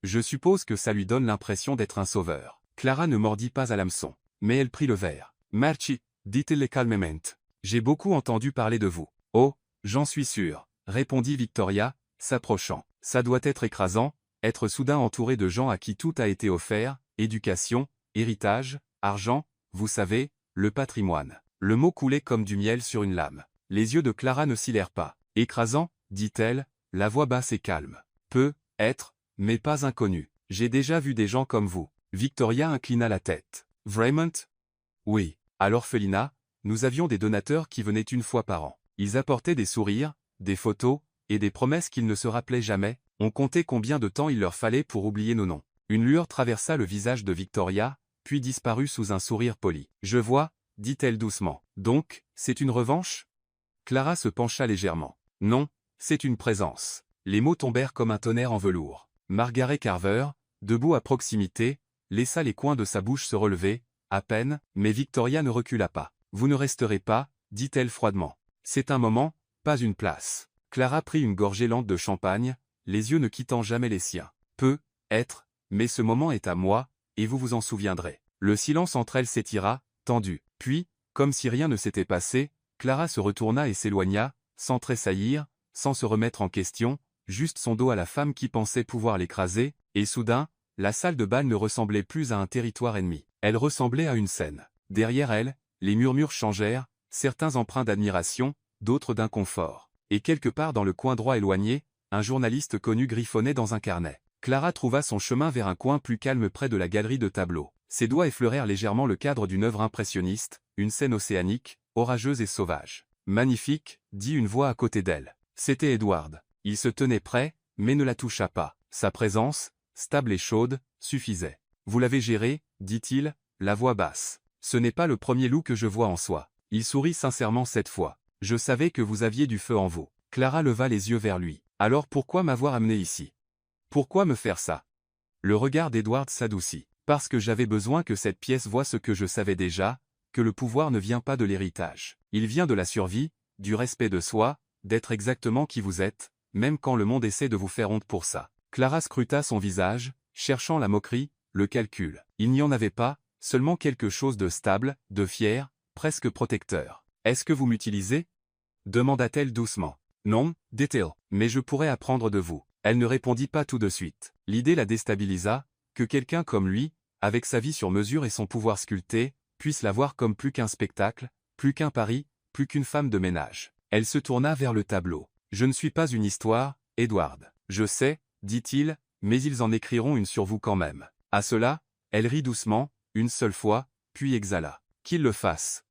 Je suppose que ça lui donne l'impression d'être un sauveur. » Clara ne mordit pas à l'hameçon, mais elle prit le verre. « Merci, dit-elle calmement. J'ai beaucoup entendu parler de vous. »« Oh, j'en suis sûr, » répondit Victoria, s'approchant. « Ça doit être écrasant, être soudain entouré de gens à qui tout a été offert, éducation, héritage, argent, vous savez, le patrimoine. » Le mot coulait comme du miel sur une lame. Les yeux de Clara ne oscillèrent pas. « Écrasant, dit-elle, la voix basse et calme. Peut être, mais pas inconnu. J'ai déjà vu des gens comme vous. » Victoria inclina la tête. « Vraiment? » ?»« Oui. À l'orphelinat, nous avions des donateurs qui venaient une fois par an. Ils apportaient des sourires, des photos, et des promesses qu'ils ne se rappelaient jamais. On comptait combien de temps il leur fallait pour oublier nos noms. » Une lueur traversa le visage de Victoria, puis disparut sous un sourire poli. « Je vois, » dit-elle doucement. « Donc, c'est une revanche ?» Clara se pencha légèrement. « Non, c'est une présence. » Les mots tombèrent comme un tonnerre en velours. Margaret Carver, debout à proximité, laissa les coins de sa bouche se relever, à peine, mais Victoria ne recula pas. « Vous ne resterez pas, » dit-elle froidement. « C'est un moment, pas une place. » Clara prit une gorgée lente de champagne, les yeux ne quittant jamais les siens. « Peut être, mais ce moment est à moi, et vous vous en souviendrez. » Le silence entre elles s'étira, tendu. Puis, comme si rien ne s'était passé, Clara se retourna et s'éloigna, sans tressaillir, sans se remettre en question, juste son dos à la femme qui pensait pouvoir l'écraser, et soudain, la salle de bal ne ressemblait plus à un territoire ennemi. Elle ressemblait à une scène. Derrière elle, les murmures changèrent, certains empreints d'admiration, d'autres d'inconfort. Et quelque part dans le coin droit éloigné, un journaliste connu griffonnait dans un carnet. Clara trouva son chemin vers un coin plus calme près de la galerie de tableaux. Ses doigts effleurèrent légèrement le cadre d'une œuvre impressionniste, une scène océanique, orageuse et sauvage. « Magnifique » dit une voix à côté d'elle. C'était Edward. Il se tenait prêt, mais ne la toucha pas. Sa présence, stable et chaude, suffisait. « Vous l'avez géré » dit-il, la voix basse. « Ce n'est pas le premier loup que je vois en soi. » Il sourit sincèrement cette fois. « Je savais que vous aviez du feu en vous. » Clara leva les yeux vers lui. « Alors pourquoi m'avoir amené ici? Pourquoi me faire ça ?» Le regard d'Edward s'adoucit. « Parce que j'avais besoin que cette pièce voie ce que je savais déjà, que le pouvoir ne vient pas de l'héritage. Il vient de la survie, du respect de soi, d'être exactement qui vous êtes, même quand le monde essaie de vous faire honte pour ça. » Clara scruta son visage, cherchant la moquerie, le calcul. Il n'y en avait pas, seulement quelque chose de stable, de fier, presque protecteur. « Est-ce que vous m'utilisez » demanda-t-elle doucement. « Non, dit-il, mais je pourrais apprendre de vous. » Elle ne répondit pas tout de suite. L'idée la déstabilisa, que quelqu'un comme lui, avec sa vie sur mesure et son pouvoir sculpté, puisse la voir comme plus qu'un spectacle, plus qu'un pari, plus qu'une femme de ménage. Elle se tourna vers le tableau. « Je ne suis pas une histoire, Edward. Je sais, dit-il, mais ils en écriront une sur vous quand même. » À cela, elle rit doucement, une seule fois, puis exhala. « Qu'ils le fassent »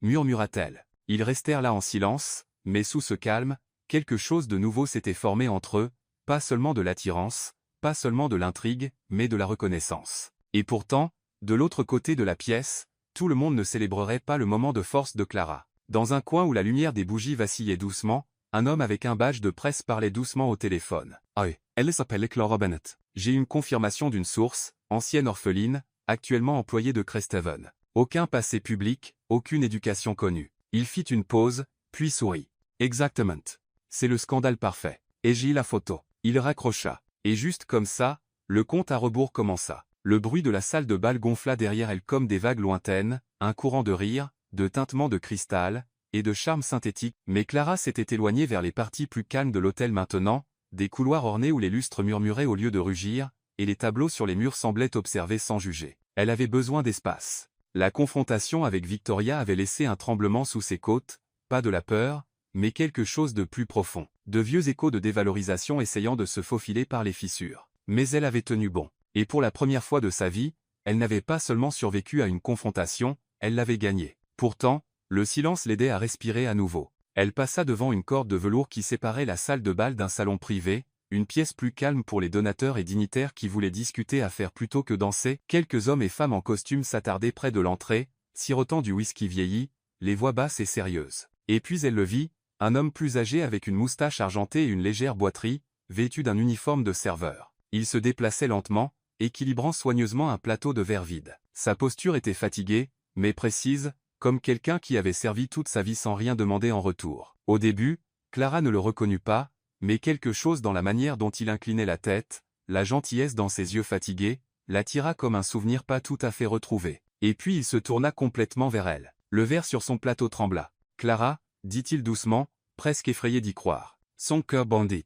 murmura-t-elle. Ils restèrent là en silence, mais sous ce calme, quelque chose de nouveau s'était formé entre eux, pas seulement de l'attirance, pas seulement de l'intrigue, mais de la reconnaissance. Et pourtant, de l'autre côté de la pièce, tout le monde ne célébrerait pas le moment de force de Clara. Dans un coin où la lumière des bougies vacillait doucement, un homme avec un badge de presse parlait doucement au téléphone. « Ah, elle s'appelle Clara Bennett. J'ai une confirmation d'une source, ancienne orpheline, actuellement employée de Cresthaven. Aucun passé public, aucune éducation connue. » Il fit une pause, puis sourit. « Exactement. C'est le scandale parfait. Et j'ai la photo. » Il raccrocha. Et juste comme ça, le compte à rebours commença. Le bruit de la salle de bal gonfla derrière elle comme des vagues lointaines, un courant de rire, de tintements de cristal, et de charme synthétique, mais Clara s'était éloignée vers les parties plus calmes de l'hôtel maintenant, des couloirs ornés où les lustres murmuraient au lieu de rugir, et les tableaux sur les murs semblaient observer sans juger. Elle avait besoin d'espace. La confrontation avec Victoria avait laissé un tremblement sous ses côtes, pas de la peur, mais quelque chose de plus profond. De vieux échos de dévalorisation essayant de se faufiler par les fissures. Mais elle avait tenu bon. Et pour la première fois de sa vie, elle n'avait pas seulement survécu à une confrontation, elle l'avait gagnée. Pourtant, le silence l'aidait à respirer à nouveau. Elle passa devant une corde de velours qui séparait la salle de bal d'un salon privé, une pièce plus calme pour les donateurs et dignitaires qui voulaient discuter affaires plutôt que danser. Quelques hommes et femmes en costume s'attardaient près de l'entrée, sirotant du whisky vieilli, les voix basses et sérieuses. Et puis elle le vit, un homme plus âgé avec une moustache argentée et une légère boiterie, vêtu d'un uniforme de serveur. Il se déplaçait lentement, équilibrant soigneusement un plateau de verre vide. Sa posture était fatiguée, mais précise, comme quelqu'un qui avait servi toute sa vie sans rien demander en retour. Au début, Clara ne le reconnut pas, mais quelque chose dans la manière dont il inclinait la tête, la gentillesse dans ses yeux fatigués, l'attira comme un souvenir pas tout à fait retrouvé. Et puis il se tourna complètement vers elle. Le verre sur son plateau trembla. « Clara » dit-il doucement, presque effrayé d'y croire. Son cœur bandit.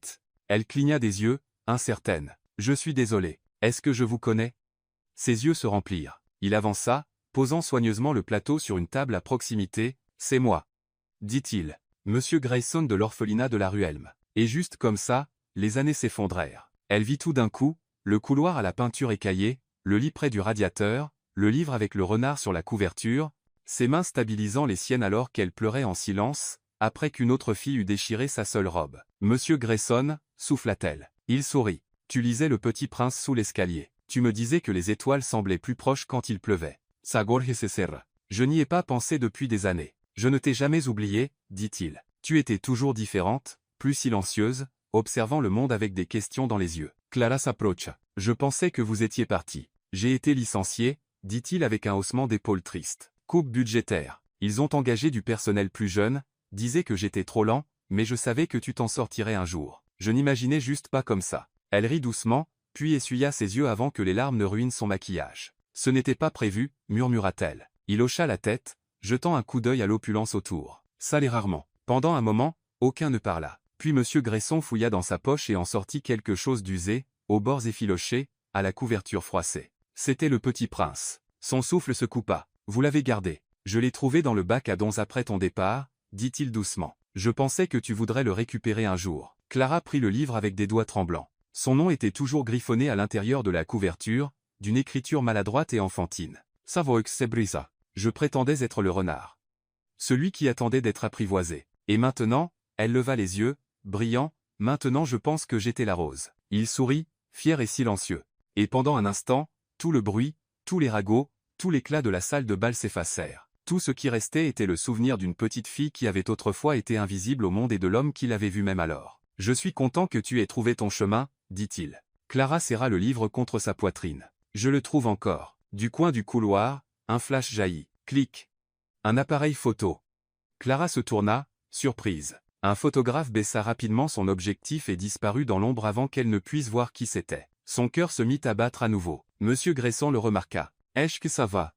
Elle cligna des yeux, incertaine. « Je suis désolé. Est-ce que je vous connais ?» Ses yeux se remplirent. Il avança, posant soigneusement le plateau sur une table à proximité. « C'est moi. » dit-il. « Monsieur Grayson de l'orphelinat de la rue Elm. » Et juste comme ça, les années s'effondrèrent. Elle vit tout d'un coup, le couloir à la peinture écaillée, le lit près du radiateur, le livre avec le renard sur la couverture, ses mains stabilisant les siennes alors qu'elle pleurait en silence, après qu'une autre fille eut déchiré sa seule robe. « Monsieur Grayson » souffla-t-elle. Il sourit. « Tu lisais Le Petit Prince sous l'escalier. Tu me disais que les étoiles semblaient plus proches quand il pleuvait. Je n'y ai pas pensé depuis des années. Je ne t'ai jamais oublié, dit-il. Tu étais toujours différente, plus silencieuse, observant le monde avec des questions dans les yeux. Clara s'approcha. Je pensais que vous étiez parti. J'ai été licencié, dit-il avec un haussement d'épaules triste. Coupe budgétaire. Ils ont engagé du personnel plus jeune, disaient que j'étais trop lent, mais je savais que tu t'en sortirais un jour. Je n'imaginais juste pas comme ça. Elle rit doucement, puis essuya ses yeux avant que les larmes ne ruinent son maquillage. Ce n'était pas prévu, murmura-t-elle. Il hocha la tête, jetant un coup d'œil à l'opulence autour. Ça l'est rarement. Pendant un moment, aucun ne parla. Puis M. Grayson fouilla dans sa poche et en sortit quelque chose d'usé, aux bords effilochés, à la couverture froissée. C'était Le Petit Prince. Son souffle se coupa. Vous l'avez gardé. Je l'ai trouvé dans le bac à dons après ton départ, dit-il doucement. Je pensais que tu voudrais le récupérer un jour. Clara prit le livre avec des doigts tremblants. Son nom était toujours griffonné à l'intérieur de la couverture, d'une écriture maladroite et enfantine. Savoix Sebrisa. Je prétendais être le renard. Celui qui attendait d'être apprivoisé. Et maintenant, elle leva les yeux, brillant, maintenant je pense que j'étais la rose. Il sourit, fier et silencieux. Et pendant un instant, tout le bruit, tous les ragots, tout l'éclat de la salle de bal s'effacèrent. Tout ce qui restait était le souvenir d'une petite fille qui avait autrefois été invisible au monde et de l'homme qui l'avait vue même alors. « Je suis content que tu aies trouvé ton chemin, » dit-il. Clara serra le livre contre sa poitrine. « Je le trouve encore. » Du coin du couloir, un flash jaillit. Clic. Un appareil photo. Clara se tourna, surprise. Un photographe baissa rapidement son objectif et disparut dans l'ombre avant qu'elle ne puisse voir qui c'était. Son cœur se mit à battre à nouveau. Monsieur Gresson le remarqua. « Est-ce que ça va?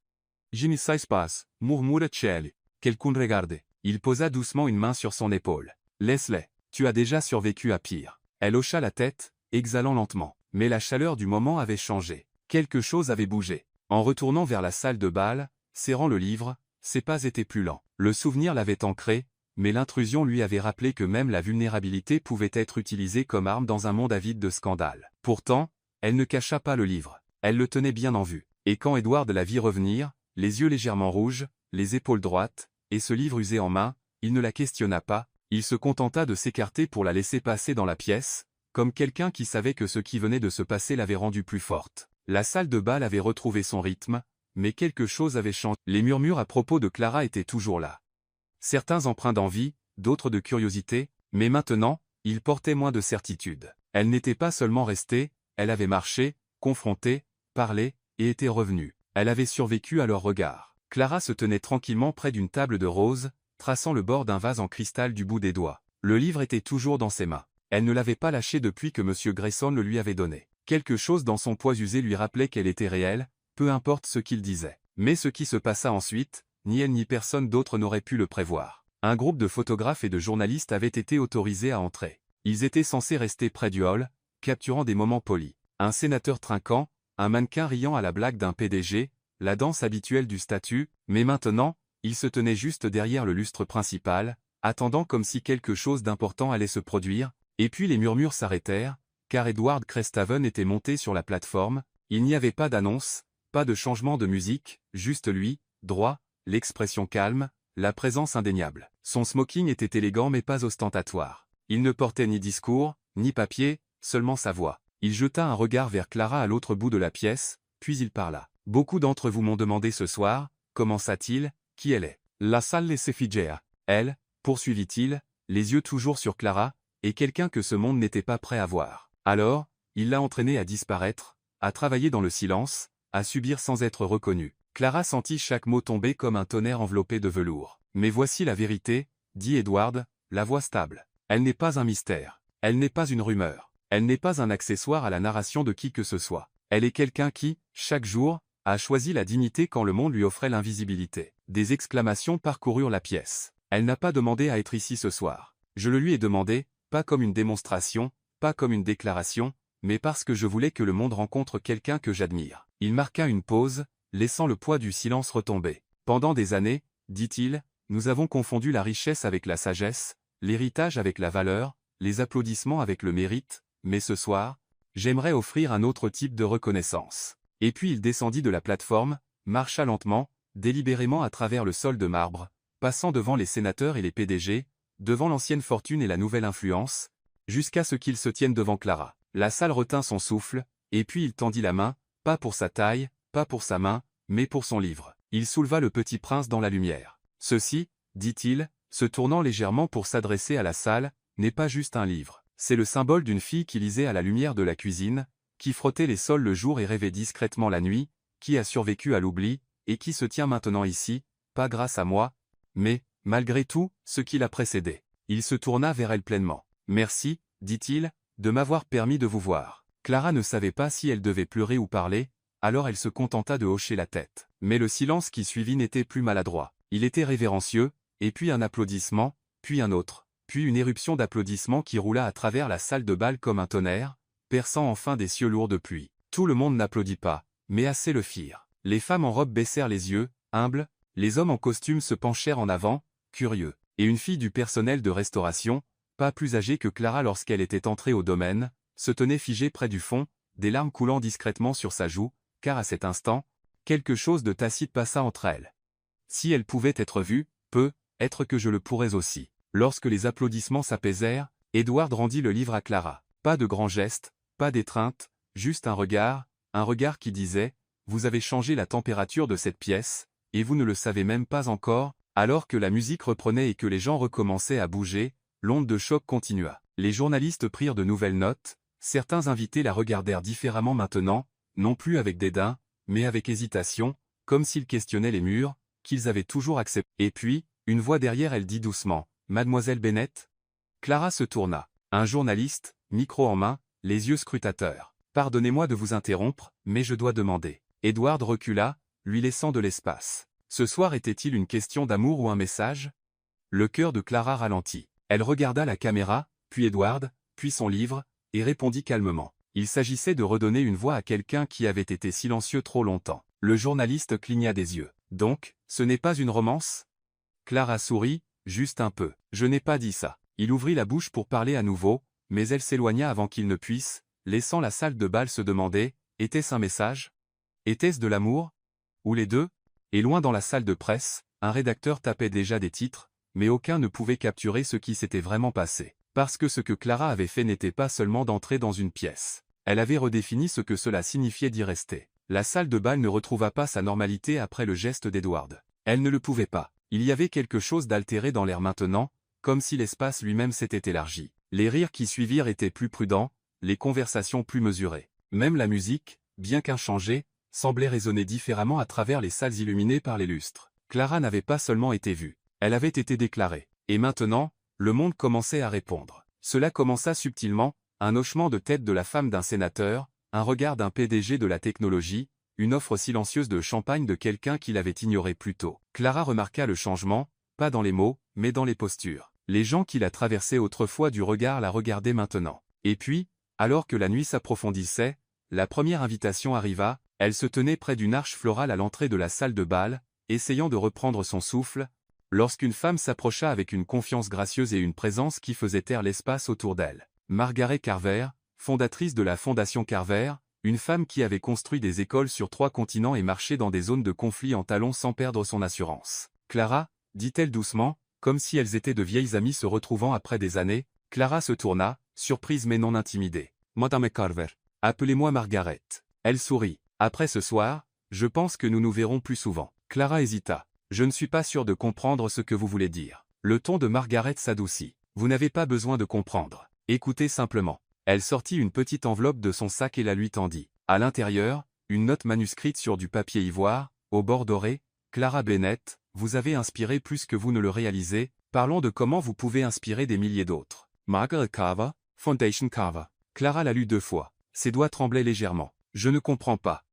Je ne sais pas, murmura Chell. Quelqu'un regarde. » Il posa doucement une main sur son épaule. « Laisse-les. Tu as déjà survécu à pire. » Elle hocha la tête, exhalant lentement. Mais la chaleur du moment avait changé. Quelque chose avait bougé. En retournant vers la salle de bal, serrant le livre, ses pas étaient plus lents. Le souvenir l'avait ancré, mais l'intrusion lui avait rappelé que même la vulnérabilité pouvait être utilisée comme arme dans un monde avide de scandales. Pourtant, elle ne cacha pas le livre. Elle le tenait bien en vue. Et quand Edward la vit revenir, les yeux légèrement rouges, les épaules droites, et ce livre usé en main, il ne la questionna pas, il se contenta de s'écarter pour la laisser passer dans la pièce, comme quelqu'un qui savait que ce qui venait de se passer l'avait rendue plus forte. La salle de bal avait retrouvé son rythme, mais quelque chose avait changé. Les murmures à propos de Clara étaient toujours là. Certains empreints d'envie, d'autres de curiosité, mais maintenant, ils portaient moins de certitude. Elle n'était pas seulement restée, elle avait marché, confronté, parlé, et était revenue. Elle avait survécu à leurs regards. Clara se tenait tranquillement près d'une table de roses, traçant le bord d'un vase en cristal du bout des doigts. Le livre était toujours dans ses mains. Elle ne l'avait pas lâché depuis que M. Grayson le lui avait donné. Quelque chose dans son poids usé lui rappelait qu'elle était réelle, peu importe ce qu'il disait. Mais ce qui se passa ensuite, ni elle ni personne d'autre n'aurait pu le prévoir. Un groupe de photographes et de journalistes avait été autorisés à entrer. Ils étaient censés rester près du hall, capturant des moments polis. Un sénateur trinquant, un mannequin riant à la blague d'un PDG, la danse habituelle du statut, mais maintenant, il se tenait juste derrière le lustre principal, attendant comme si quelque chose d'important allait se produire, et puis les murmures s'arrêtèrent, car Edward Crestaven était monté sur la plateforme, il n'y avait pas d'annonce, pas de changement de musique, juste lui, droit, l'expression calme, la présence indéniable. Son smoking était élégant mais pas ostentatoire. Il ne portait ni discours, ni papier, seulement sa voix. Il jeta un regard vers Clara à l'autre bout de la pièce, puis il parla. « Beaucoup d'entre vous m'ont demandé ce soir, commença-t-il, qui elle est. La salle laissait figea. Elle, poursuivit-il, les yeux toujours sur Clara, est quelqu'un que ce monde n'était pas prêt à voir. Alors, il l'a entraînée à disparaître, à travailler dans le silence, à subir sans être reconnue. » Clara sentit chaque mot tomber comme un tonnerre enveloppé de velours. « Mais voici la vérité, dit Edward, la voix stable. Elle n'est pas un mystère. Elle n'est pas une rumeur. Elle n'est pas un accessoire à la narration de qui que ce soit. Elle est quelqu'un qui, chaque jour, a choisi la dignité quand le monde lui offrait l'invisibilité. » Des exclamations parcoururent la pièce. Elle n'a pas demandé à être ici ce soir. Je le lui ai demandé, pas comme une démonstration, pas comme une déclaration, mais parce que je voulais que le monde rencontre quelqu'un que j'admire. Il marqua une pause, laissant le poids du silence retomber. Pendant des années, dit-il, nous avons confondu la richesse avec la sagesse, l'héritage avec la valeur, les applaudissements avec le mérite, mais ce soir, j'aimerais offrir un autre type de reconnaissance. Et puis il descendit de la plateforme, marcha lentement, délibérément à travers le sol de marbre, passant devant les sénateurs et les PDG, devant l'ancienne fortune et la nouvelle influence, jusqu'à ce qu'il se tienne devant Clara. La salle retint son souffle, et puis il tendit la main, pas pour sa taille, pas pour sa main, mais pour son livre. Il souleva le petit prince dans la lumière. Ceci, dit-il, se tournant légèrement pour s'adresser à la salle, n'est pas juste un livre. C'est le symbole d'une fille qui lisait à la lumière de la cuisine, qui frottait les sols le jour et rêvait discrètement la nuit, qui a survécu à l'oubli, et qui se tient maintenant ici, pas grâce à moi, mais, malgré tout, ce qui l'a précédé. Il se tourna vers elle pleinement. « Merci, dit-il, de m'avoir permis de vous voir. » Clara ne savait pas si elle devait pleurer ou parler, alors elle se contenta de hocher la tête. Mais le silence qui suivit n'était plus maladroit. Il était révérencieux, et puis un applaudissement, puis un autre, puis une éruption d'applaudissements qui roula à travers la salle de bal comme un tonnerre, perçant enfin des cieux lourds de pluie. Tout le monde n'applaudit pas, mais assez le firent. Les femmes en robe baissèrent les yeux, humbles, les hommes en costume se penchèrent en avant, curieux, et une fille du personnel de restauration, pas plus âgée que Clara lorsqu'elle était entrée au domaine, se tenait figée près du fond, des larmes coulant discrètement sur sa joue, car à cet instant, quelque chose de tacite passa entre elles. Si elle pouvait être vue, peut-être que je le pourrais aussi. Lorsque les applaudissements s'apaisèrent, Edward rendit le livre à Clara. Pas de grands gestes, pas d'étreinte, juste un regard qui disait « Vous avez changé la température de cette pièce, et vous ne le savez même pas encore ». Alors que la musique reprenait et que les gens recommençaient à bouger, l'onde de choc continua. Les journalistes prirent de nouvelles notes, certains invités la regardèrent différemment maintenant, non plus avec dédain, mais avec hésitation, comme s'ils questionnaient les murs, qu'ils avaient toujours acceptés. Et puis, une voix derrière elle dit doucement « Mademoiselle Bennett ?» Clara se tourna. Un journaliste, micro en main, les yeux scrutateurs. Pardonnez-moi de vous interrompre, mais je dois demander. Edward recula, lui laissant de l'espace. Ce soir était-il une question d'amour ou un message? Le cœur de Clara ralentit. Elle regarda la caméra, puis Edward, puis son livre, et répondit calmement. Il s'agissait de redonner une voix à quelqu'un qui avait été silencieux trop longtemps. Le journaliste cligna des yeux. Donc, ce n'est pas une romance? Clara sourit, juste un peu. Je n'ai pas dit ça. Il ouvrit la bouche pour parler à nouveau, mais elle s'éloigna avant qu'il ne puisse, laissant la salle de bal se demander, était-ce un message? Était-ce de l'amour? Ou les deux? Et loin dans la salle de presse, un rédacteur tapait déjà des titres, mais aucun ne pouvait capturer ce qui s'était vraiment passé. Parce que ce que Clara avait fait n'était pas seulement d'entrer dans une pièce. Elle avait redéfini ce que cela signifiait d'y rester. La salle de bal ne retrouva pas sa normalité après le geste d'Edward. Elle ne le pouvait pas. Il y avait quelque chose d'altéré dans l'air maintenant, comme si l'espace lui-même s'était élargi. Les rires qui suivirent étaient plus prudents, les conversations plus mesurées. Même la musique, bien qu'inchangée, semblait résonner différemment à travers les salles illuminées par les lustres. Clara n'avait pas seulement été vue, elle avait été déclarée. Et maintenant, le monde commençait à répondre. Cela commença subtilement, un hochement de tête de la femme d'un sénateur, un regard d'un PDG de la technologie, une offre silencieuse de champagne de quelqu'un qui l'avait ignoré plus tôt. Clara remarqua le changement, pas dans les mots, mais dans les postures. Les gens qui la traversaient autrefois du regard la regardaient maintenant. Et puis, alors que la nuit s'approfondissait, la première invitation arriva, elle se tenait près d'une arche florale à l'entrée de la salle de bal, essayant de reprendre son souffle, lorsqu'une femme s'approcha avec une confiance gracieuse et une présence qui faisait taire l'espace autour d'elle. Margaret Carver, fondatrice de la Fondation Carver, une femme qui avait construit des écoles sur 3 continents et marché dans des zones de conflit en talons sans perdre son assurance. Clara, dit-elle doucement, comme si elles étaient de vieilles amies se retrouvant après des années, Clara se tourna, surprise mais non intimidée. Madame Carver. Appelez-moi Margaret. Elle sourit. Après ce soir, je pense que nous nous verrons plus souvent. Clara hésita. Je ne suis pas sûre de comprendre ce que vous voulez dire. Le ton de Margaret s'adoucit. Vous n'avez pas besoin de comprendre. Écoutez simplement. Elle sortit une petite enveloppe de son sac et la lui tendit. À l'intérieur, une note manuscrite sur du papier ivoire, au bord doré. Clara Bennett, vous avez inspiré plus que vous ne le réalisez. Parlons de comment vous pouvez inspirer des milliers d'autres. Margaret Carver, Foundation Carver. Clara la lut 2 fois. Ses doigts tremblaient légèrement. Je ne comprends pas.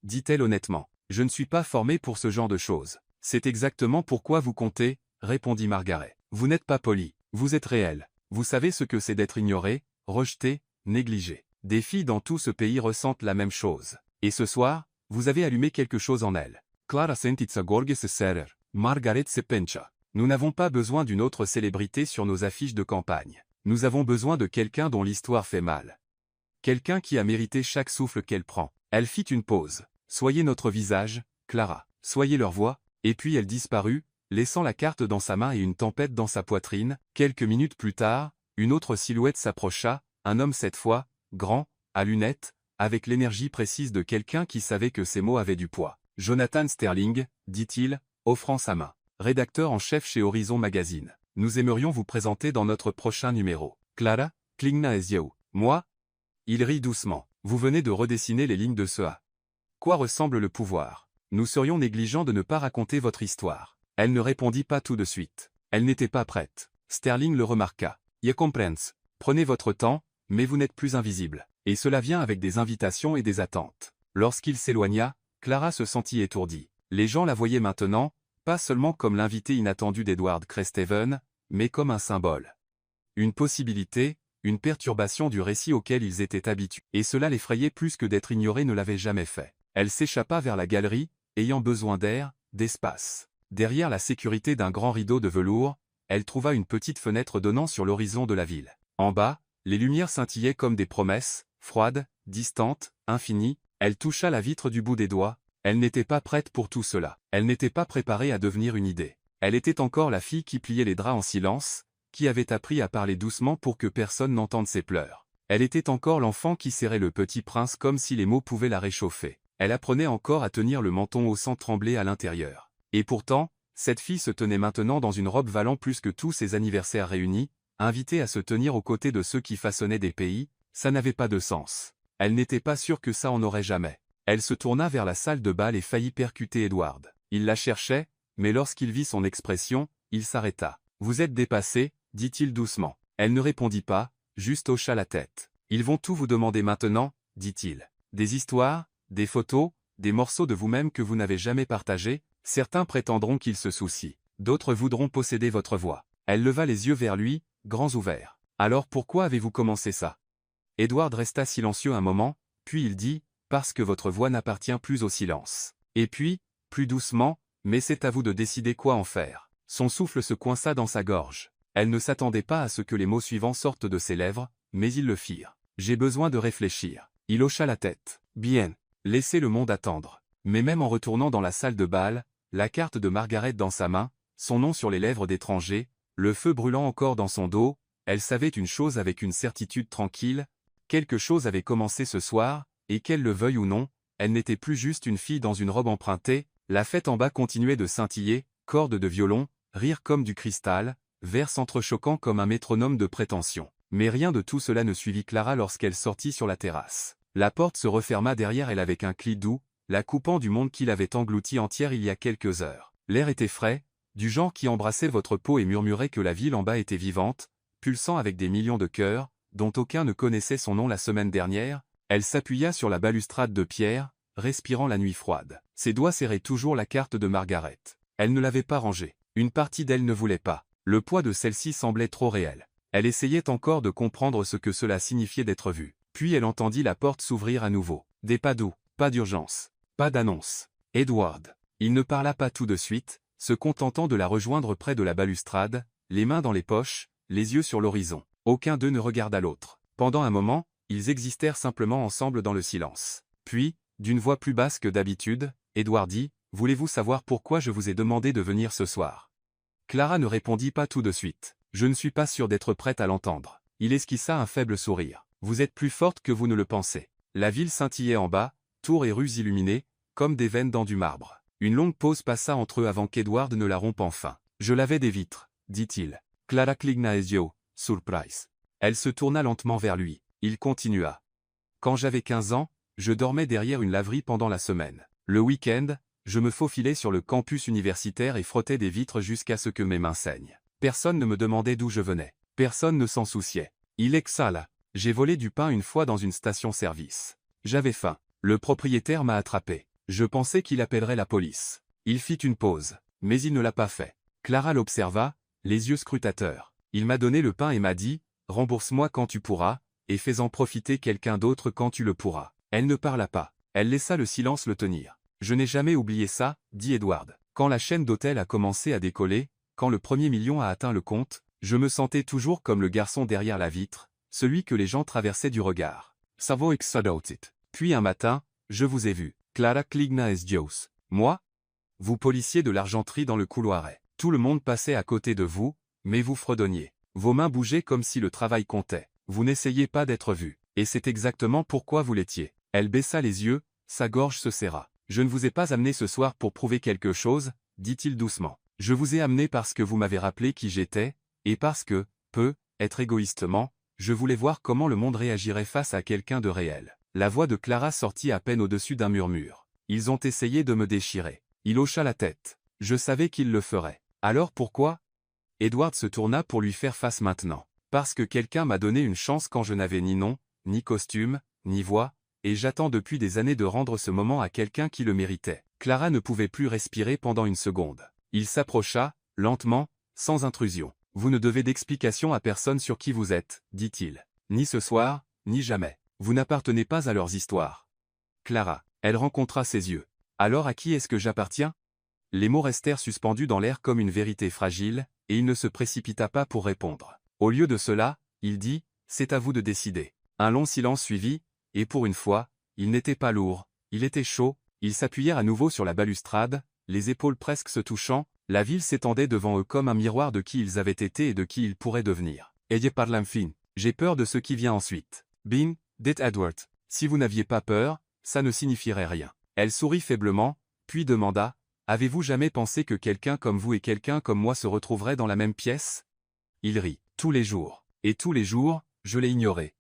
Dit-elle honnêtement. Je ne suis pas formée pour ce genre de choses. C'est exactement pourquoi vous comptez, répondit Margaret. Vous n'êtes pas poli. Vous êtes réel. Vous savez ce que c'est d'être ignoré, rejeté, négligé. Des filles dans tout ce pays ressentent la même chose. Et ce soir, vous avez allumé quelque chose en elles. Clara sentitza gorge se serer. Margaret se pencha. Nous n'avons pas besoin d'une autre célébrité sur nos affiches de campagne. Nous avons besoin de quelqu'un dont l'histoire fait mal. Quelqu'un qui a mérité chaque souffle qu'elle prend. Elle fit une pause. Soyez notre visage, Clara. Soyez leur voix. Et puis elle disparut, laissant la carte dans sa main et une tempête dans sa poitrine. Quelques minutes plus tard, une autre silhouette s'approcha, un homme cette fois, grand, à lunettes, avec l'énergie précise de quelqu'un qui savait que ses mots avaient du poids. Jonathan Sterling, dit-il, offrant sa main. Rédacteur en chef chez Horizon Magazine. Nous aimerions vous présenter dans notre prochain numéro. Clara, klingna eziau. Moi? Il rit doucement. Vous venez de redessiner les lignes de ce A. Quoi ressemble le pouvoir? Nous serions négligents de ne pas raconter votre histoire. Elle ne répondit pas tout de suite. Elle n'était pas prête. Sterling le remarqua. Je comprends. Prenez votre temps, mais vous n'êtes plus invisible. Et cela vient avec des invitations et des attentes. Lorsqu'il s'éloigna, Clara se sentit étourdie. Les gens la voyaient maintenant, pas seulement comme l'invité inattendu d'Edward Cresthaven, mais comme un symbole. Une possibilité, une perturbation du récit auquel ils étaient habitués. Et cela l'effrayait plus que d'être ignoré ne l'avait jamais fait. Elle s'échappa vers la galerie, ayant besoin d'air, d'espace. Derrière la sécurité d'un grand rideau de velours, elle trouva une petite fenêtre donnant sur l'horizon de la ville. En bas, les lumières scintillaient comme des promesses, froides, distantes, infinies. Elle toucha la vitre du bout des doigts. Elle n'était pas prête pour tout cela. Elle n'était pas préparée à devenir une idée. Elle était encore la fille qui pliait les draps en silence, qui avait appris à parler doucement pour que personne n'entende ses pleurs. Elle était encore l'enfant qui serrait le petit prince comme si les mots pouvaient la réchauffer. Elle apprenait encore à tenir le menton au sang tremblé à l'intérieur. Et pourtant, cette fille se tenait maintenant dans une robe valant plus que tous ses anniversaires réunis, invitée à se tenir aux côtés de ceux qui façonnaient des pays. Ça n'avait pas de sens. Elle n'était pas sûre que ça en aurait jamais. Elle se tourna vers la salle de bal et faillit percuter Edward. Il la cherchait, mais lorsqu'il vit son expression, il s'arrêta. « Vous êtes dépassé » dit-il doucement. Elle ne répondit pas, juste hocha la tête. « Ils vont tout vous demander maintenant » dit-il. Des histoires, des photos, des morceaux de vous-même que vous n'avez jamais partagés. Certains prétendront qu'ils se soucient. D'autres voudront posséder votre voix. Elle leva les yeux vers lui, grands ouverts. Alors pourquoi avez-vous commencé ça? Edward resta silencieux un moment, puis il dit, parce que votre voix n'appartient plus au silence. Et puis, plus doucement, mais c'est à vous de décider quoi en faire. Son souffle se coinça dans sa gorge. Elle ne s'attendait pas à ce que les mots suivants sortent de ses lèvres, mais ils le firent. J'ai besoin de réfléchir. Il hocha la tête. Bien. Laissez le monde attendre. Mais même en retournant dans la salle de bal, la carte de Margaret dans sa main, son nom sur les lèvres d'étranger, le feu brûlant encore dans son dos, elle savait une chose avec une certitude tranquille, quelque chose avait commencé ce soir, et qu'elle le veuille ou non, elle n'était plus juste une fille dans une robe empruntée, la fête en bas continuait de scintiller, cordes de violon, rire comme du cristal, vers s'entrechoquant comme un métronome de prétention. Mais rien de tout cela ne suivit Clara lorsqu'elle sortit sur la terrasse. La porte se referma derrière elle avec un cli doux, la coupant du monde qui l'avait engloutie entière il y a quelques heures. L'air était frais, du genre qui embrassait votre peau et murmurait que la ville en bas était vivante, pulsant avec des millions de cœurs, dont aucun ne connaissait son nom la semaine dernière. Elle s'appuya sur la balustrade de pierre, respirant la nuit froide. Ses doigts serraient toujours la carte de Margaret. Elle ne l'avait pas rangée. Une partie d'elle ne voulait pas. Le poids de celle-ci semblait trop réel. Elle essayait encore de comprendre ce que cela signifiait d'être vue. Puis elle entendit la porte s'ouvrir à nouveau. Des pas doux, pas d'urgence, pas d'annonce. Edward. Il ne parla pas tout de suite, se contentant de la rejoindre près de la balustrade, les mains dans les poches, les yeux sur l'horizon. Aucun d'eux ne regarda l'autre. Pendant un moment, ils existèrent simplement ensemble dans le silence. Puis, d'une voix plus basse que d'habitude, Edward dit, « Voulez-vous savoir pourquoi je vous ai demandé de venir ce soir ?» Clara ne répondit pas tout de suite. « Je ne suis pas sûre d'être prête à l'entendre. » Il esquissa un faible sourire. « Vous êtes plus forte que vous ne le pensez. » La ville scintillait en bas, tours et rues illuminées, comme des veines dans du marbre. Une longue pause passa entre eux avant qu'Edward ne la rompe enfin. « Je l'avais des vitres, » dit-il. Clara cligna les yeux, surprise. Elle se tourna lentement vers lui. Il continua. « Quand j'avais 15 ans, je dormais derrière une laverie pendant la semaine. Le week-end, je me faufilais sur le campus universitaire et frottais des vitres jusqu'à ce que mes mains saignent. Personne ne me demandait d'où je venais. Personne ne s'en souciait. Il exhala. J'ai volé du pain une fois dans une station-service. J'avais faim. Le propriétaire m'a attrapé. Je pensais qu'il appellerait la police. Il fit une pause. Mais il ne l'a pas fait. Clara l'observa, les yeux scrutateurs. Il m'a donné le pain et m'a dit, « Rembourse-moi quand tu pourras, et fais-en profiter quelqu'un d'autre quand tu le pourras. » Elle ne parla pas. Elle laissa le silence le tenir. « Je n'ai jamais oublié ça, » dit Edward. Quand la chaîne d'hôtels a commencé à décoller, quand le premier million a atteint le compte, je me sentais toujours comme le garçon derrière la vitre, celui que les gens traversaient du regard. Savo it. Puis un matin, je vous ai vu. Clara cligna es yeux. Moi? Vous policiez de l'argenterie dans le couloiret. Tout le monde passait à côté de vous, mais vous fredonniez. Vos mains bougeaient comme si le travail comptait. Vous n'essayez pas d'être vu. Et c'est exactement pourquoi vous l'étiez. Elle baissa les yeux, sa gorge se serra. Je ne vous ai pas amené ce soir pour prouver quelque chose, dit-il doucement. Je vous ai amené parce que vous m'avez rappelé qui j'étais, et parce que, être égoïstement, je voulais voir comment le monde réagirait face à quelqu'un de réel. La voix de Clara sortit à peine au-dessus d'un murmure. Ils ont essayé de me déchirer. Il hocha la tête. Je savais qu'ils le feraient. Alors pourquoi? Edward se tourna pour lui faire face maintenant. Parce que quelqu'un m'a donné une chance quand je n'avais ni nom, ni costume, ni voix, et j'attends depuis des années de rendre ce moment à quelqu'un qui le méritait. Clara ne pouvait plus respirer pendant une seconde. Il s'approcha, lentement, sans intrusion. Vous ne devez d'explication à personne sur qui vous êtes, dit-il. Ni ce soir, ni jamais. Vous n'appartenez pas à leurs histoires. Clara. Elle rencontra ses yeux. Alors à qui est-ce que j'appartiens? Les mots restèrent suspendus dans l'air comme une vérité fragile, et il ne se précipita pas pour répondre. Au lieu de cela, il dit, c'est à vous de décider. Un long silence suivit, et pour une fois, il n'était pas lourd, il était chaud, ils s'appuyèrent à nouveau sur la balustrade, les épaules presque se touchant, la ville s'étendait devant eux comme un miroir de qui ils avaient été et de qui ils pourraient devenir. Ayez par l'enfin. J'ai peur de ce qui vient ensuite. Bin, dit Edward. Si vous n'aviez pas peur, ça ne signifierait rien. Elle sourit faiblement, puis demanda, avez-vous jamais pensé que quelqu'un comme vous et quelqu'un comme moi se retrouveraient dans la même pièce? Il rit. Tous les jours. Et tous les jours, je l'ai ignoré.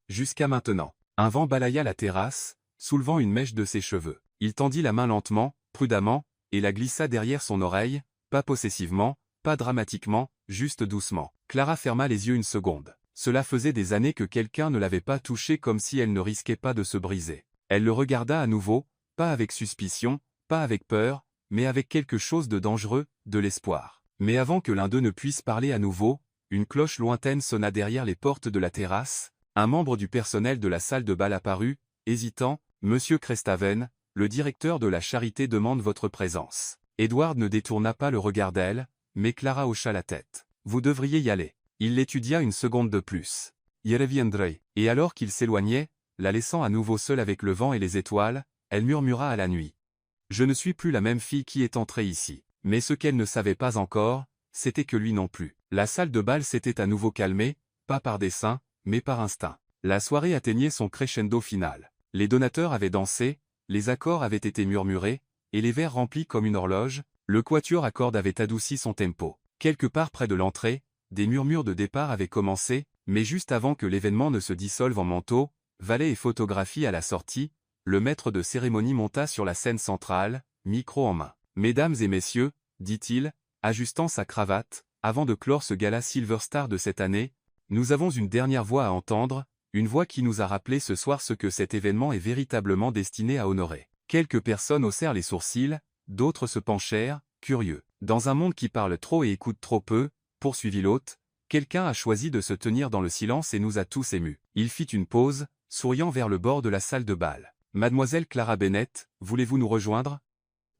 Jusqu'à maintenant. Un vent balaya la terrasse, soulevant une mèche de ses cheveux. Il tendit la main lentement, prudemment, et la glissa derrière son oreille, pas possessivement, pas dramatiquement, juste doucement. Clara ferma les yeux une seconde. Cela faisait des années que quelqu'un ne l'avait pas touchée comme si elle ne risquait pas de se briser. Elle le regarda à nouveau, pas avec suspicion, pas avec peur, mais avec quelque chose de dangereux, de l'espoir. Mais avant que l'un d'eux ne puisse parler à nouveau, une cloche lointaine sonna derrière les portes de la terrasse, un membre du personnel de la salle de bal apparut, hésitant, « Monsieur Crestaven, le directeur de la charité demande votre présence. » Edward ne détourna pas le regard d'elle, mais Clara hocha la tête. « Vous devriez y aller. » Il l'étudia une seconde de plus. « Y reviendrai. » Et alors qu'il s'éloignait, la laissant à nouveau seule avec le vent et les étoiles, elle murmura à la nuit. « Je ne suis plus la même fille qui est entrée ici. » Mais ce qu'elle ne savait pas encore, c'était que lui non plus. La salle de bal s'était à nouveau calmée, pas par dessein, mais par instinct. La soirée atteignait son crescendo final. Les donateurs avaient dansé, les accords avaient été murmurés, et les verres remplis comme une horloge, le quatuor à cordes avait adouci son tempo. Quelque part près de l'entrée, des murmures de départ avaient commencé, mais juste avant que l'événement ne se dissolve en manteau, valet et photographie à la sortie, le maître de cérémonie monta sur la scène centrale, micro en main. « Mesdames et messieurs, dit-il, ajustant sa cravate, avant de clore ce gala Silver Star de cette année, nous avons une dernière voix à entendre, une voix qui nous a rappelé ce soir ce que cet événement est véritablement destiné à honorer. » Quelques personnes haussèrent les sourcils, d'autres se penchèrent, curieux. « Dans un monde qui parle trop et écoute trop peu, poursuivit l'hôte, quelqu'un a choisi de se tenir dans le silence et nous a tous émus. » Il fit une pause, souriant vers le bord de la salle de bal. « Mademoiselle Clara Bennett, voulez-vous nous rejoindre ?»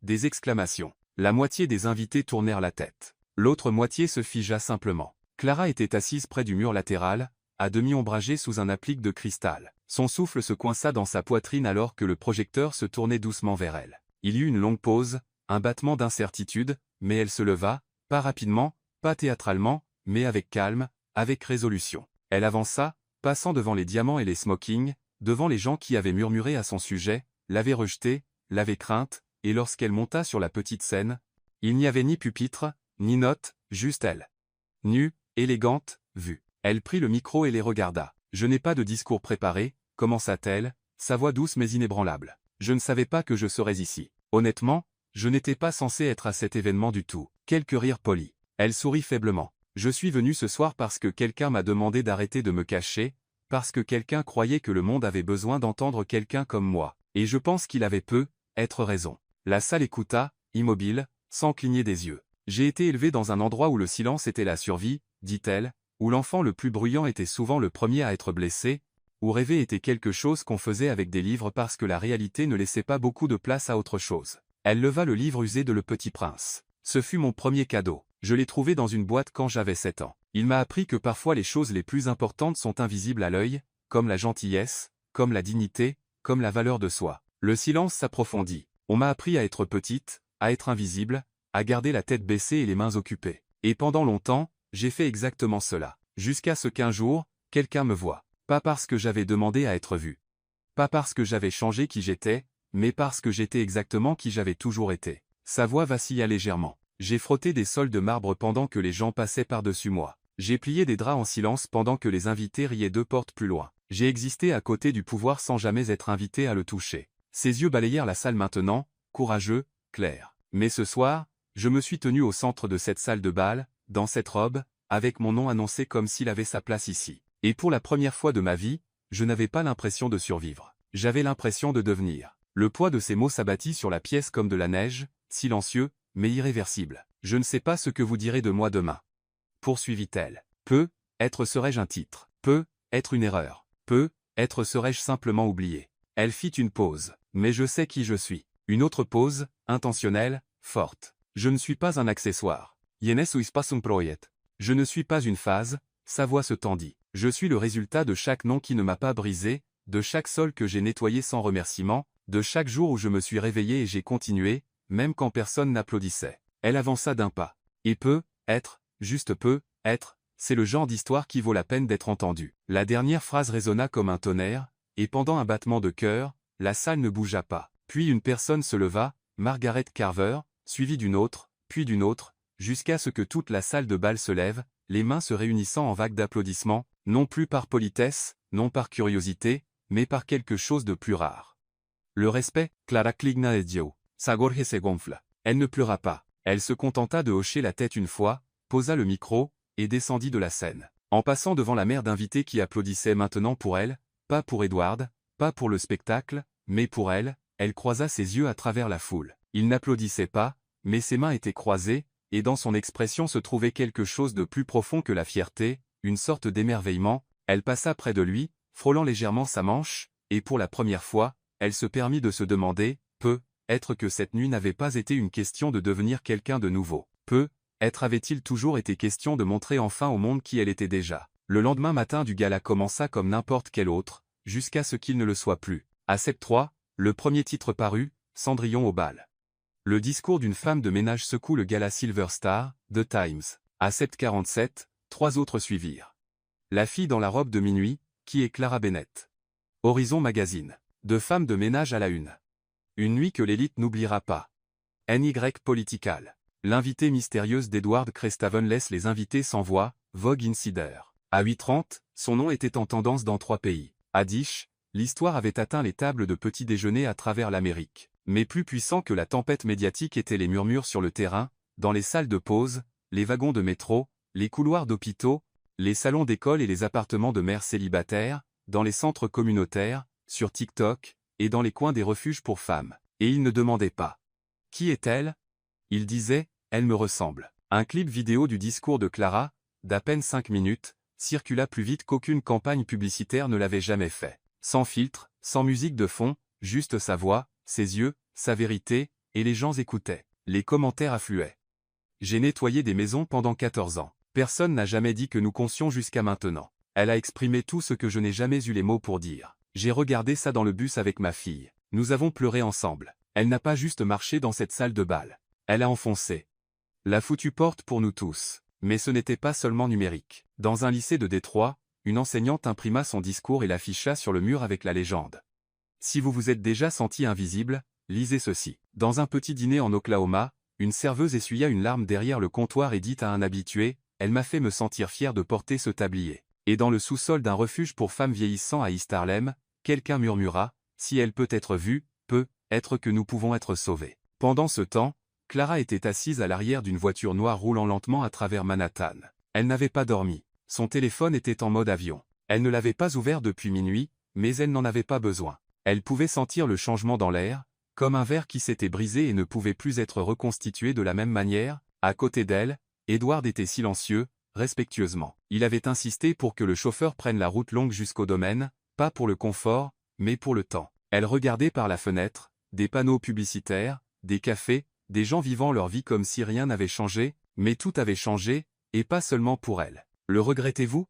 Des exclamations. La moitié des invités tournèrent la tête. L'autre moitié se figea simplement. Clara était assise près du mur latéral, à demi ombragée sous un applique de cristal. Son souffle se coinça dans sa poitrine alors que le projecteur se tournait doucement vers elle. Il y eut une longue pause, un battement d'incertitude, mais elle se leva, pas rapidement, pas théâtralement, mais avec calme, avec résolution. Elle avança, passant devant les diamants et les smokings, devant les gens qui avaient murmuré à son sujet, l'avaient rejetée, l'avaient crainte, et lorsqu'elle monta sur la petite scène, il n'y avait ni pupitre, ni note, juste elle. Nue, élégante, vue. Elle prit le micro et les regarda. « Je n'ai pas de discours préparé, » commença-t-elle, sa voix douce mais inébranlable. « Je ne savais pas que je serais ici. Honnêtement, je n'étais pas censé être à cet événement du tout. » Quelques rires polis. Elle sourit faiblement. « Je suis venue ce soir parce que quelqu'un m'a demandé d'arrêter de me cacher, parce que quelqu'un croyait que le monde avait besoin d'entendre quelqu'un comme moi. Et je pense qu'il avait être raison. » La salle écouta, immobile, sans cligner des yeux. « J'ai été élevée dans un endroit où le silence était la survie, dit-elle, où l'enfant le plus bruyant était souvent le premier à être blessé, où rêver était quelque chose qu'on faisait avec des livres parce que la réalité ne laissait pas beaucoup de place à autre chose. » Elle leva le livre usé de Le Petit Prince. « Ce fut mon premier cadeau. Je l'ai trouvé dans une boîte quand j'avais 7 ans. Il m'a appris que parfois les choses les plus importantes sont invisibles à l'œil, comme la gentillesse, comme la dignité, comme la valeur de soi. » Le silence s'approfondit. On m'a appris à être petite, à être invisible, à garder la tête baissée et les mains occupées. Et pendant longtemps, j'ai fait exactement cela. Jusqu'à ce qu'un jour, quelqu'un me voie. Pas parce que j'avais demandé à être vu. Pas parce que j'avais changé qui j'étais, mais parce que j'étais exactement qui j'avais toujours été. Sa voix vacilla légèrement. J'ai frotté des sols de marbre pendant que les gens passaient par-dessus moi. J'ai plié des draps en silence pendant que les invités riaient 2 portes plus loin. J'ai existé à côté du pouvoir sans jamais être invité à le toucher. Ses yeux balayèrent la salle maintenant, courageux, clair. Mais ce soir, je me suis tenu au centre de cette salle de bal, dans cette robe, avec mon nom annoncé comme s'il avait sa place ici. Et pour la première fois de ma vie, je n'avais pas l'impression de survivre. J'avais l'impression de devenir. Le poids de ces mots s'abattit sur la pièce comme de la neige, silencieux, mais irréversible. Je ne sais pas ce que vous direz de moi demain. Poursuivit-elle. Être serais-je un titre. Être une erreur. Être serais-je simplement oublié. Elle fit une pause. Mais je sais qui je suis. Une autre pause, intentionnelle, forte. Je ne suis pas un accessoire. Je ne suis pas une phase, sa voix se tendit. Je suis le résultat de chaque nom qui ne m'a pas brisé, de chaque sol que j'ai nettoyé sans remerciement, de chaque jour où je me suis réveillé et j'ai continué, même quand personne n'applaudissait. Elle avança d'un pas. Et être, juste être, c'est le genre d'histoire qui vaut la peine d'être entendue. La dernière phrase résonna comme un tonnerre, et pendant un battement de cœur, la salle ne bougea pas. Puis une personne se leva, Margaret Carver, suivie d'une autre, puis d'une autre, jusqu'à ce que toute la salle de bal se lève, les mains se réunissant en vagues d'applaudissements, non plus par politesse, non par curiosité, mais par quelque chose de plus rare. Le respect, Clara cligna les yeux. Sa gorge se gonfla. Elle ne pleura pas. Elle se contenta de hocher la tête une fois, posa le micro, et descendit de la scène. En passant devant la mer d'invités qui applaudissaient maintenant pour elle, pas pour Edward, pas pour le spectacle, mais pour elle, elle croisa ses yeux à travers la foule. Il n'applaudissait pas, mais ses mains étaient croisées, et dans son expression se trouvait quelque chose de plus profond que la fierté, une sorte d'émerveillement. Elle passa près de lui, frôlant légèrement sa manche, et pour la première fois, elle se permit de se demander, peut-être que cette nuit n'avait pas été une question de devenir quelqu'un de nouveau. Peut-être avait-il toujours été question de montrer enfin au monde qui elle était déjà. Le lendemain matin du gala commença comme n'importe quel autre, jusqu'à ce qu'il ne le soit plus. À Sept 3, le premier titre parut, Cendrillon au bal. Le discours d'une femme de ménage secoue le gala Silver Star, The Times. À 7:47, 3 autres suivirent. La fille dans la robe de minuit, qui est Clara Bennett. Horizon Magazine. De femmes de ménage à la une. Une nuit que l'élite n'oubliera pas. NY Political. L'invitée mystérieuse d'Edward Crestaven laisse les invités sans voix, Vogue Insider. À 8:30, son nom était en tendance dans 3 pays. À Dish, l'histoire avait atteint les tables de petit déjeuner à travers l'Amérique. Mais plus puissant que la tempête médiatique étaient les murmures sur le terrain, dans les salles de pause, les wagons de métro, les couloirs d'hôpitaux, les salons d'école et les appartements de mères célibataires, dans les centres communautaires, sur TikTok, et dans les coins des refuges pour femmes. Et il ne demandait pas. Qui est-elle? Il disait, elle me ressemble. Un clip vidéo du discours de Clara, d'à peine 5 minutes, circula plus vite qu'aucune campagne publicitaire ne l'avait jamais fait. Sans filtre, sans musique de fond, juste sa voix, ses yeux, sa vérité, et les gens écoutaient. Les commentaires affluaient. J'ai nettoyé des maisons pendant 14 ans. Personne n'a jamais dit que nous concions jusqu'à maintenant. Elle a exprimé tout ce que je n'ai jamais eu les mots pour dire. J'ai regardé ça dans le bus avec ma fille. Nous avons pleuré ensemble. Elle n'a pas juste marché dans cette salle de bal. Elle a enfoncé la foutue porte pour nous tous. Mais ce n'était pas seulement numérique. Dans un lycée de Détroit, une enseignante imprima son discours et l'afficha sur le mur avec la légende. Si vous vous êtes déjà senti invisible, lisez ceci. Dans un petit dîner en Oklahoma, une serveuse essuya une larme derrière le comptoir et dit à un habitué, « Elle m'a fait me sentir fier de porter ce tablier. » Et dans le sous-sol d'un refuge pour femmes vieillissant à East Harlem, quelqu'un murmura, « Si elle peut être vue, peut-être que nous pouvons être sauvés. » Pendant ce temps, Clara était assise à l'arrière d'une voiture noire roulant lentement à travers Manhattan. Elle n'avait pas dormi. Son téléphone était en mode avion. Elle ne l'avait pas ouvert depuis minuit, mais elle n'en avait pas besoin. Elle pouvait sentir le changement dans l'air, comme un verre qui s'était brisé et ne pouvait plus être reconstitué de la même manière. À côté d'elle, Edward était silencieux, respectueusement. Il avait insisté pour que le chauffeur prenne la route longue jusqu'au domaine, pas pour le confort, mais pour le temps. Elle regardait par la fenêtre, des panneaux publicitaires, des cafés, des gens vivant leur vie comme si rien n'avait changé, mais tout avait changé, et pas seulement pour elle. « Le regrettez-vous »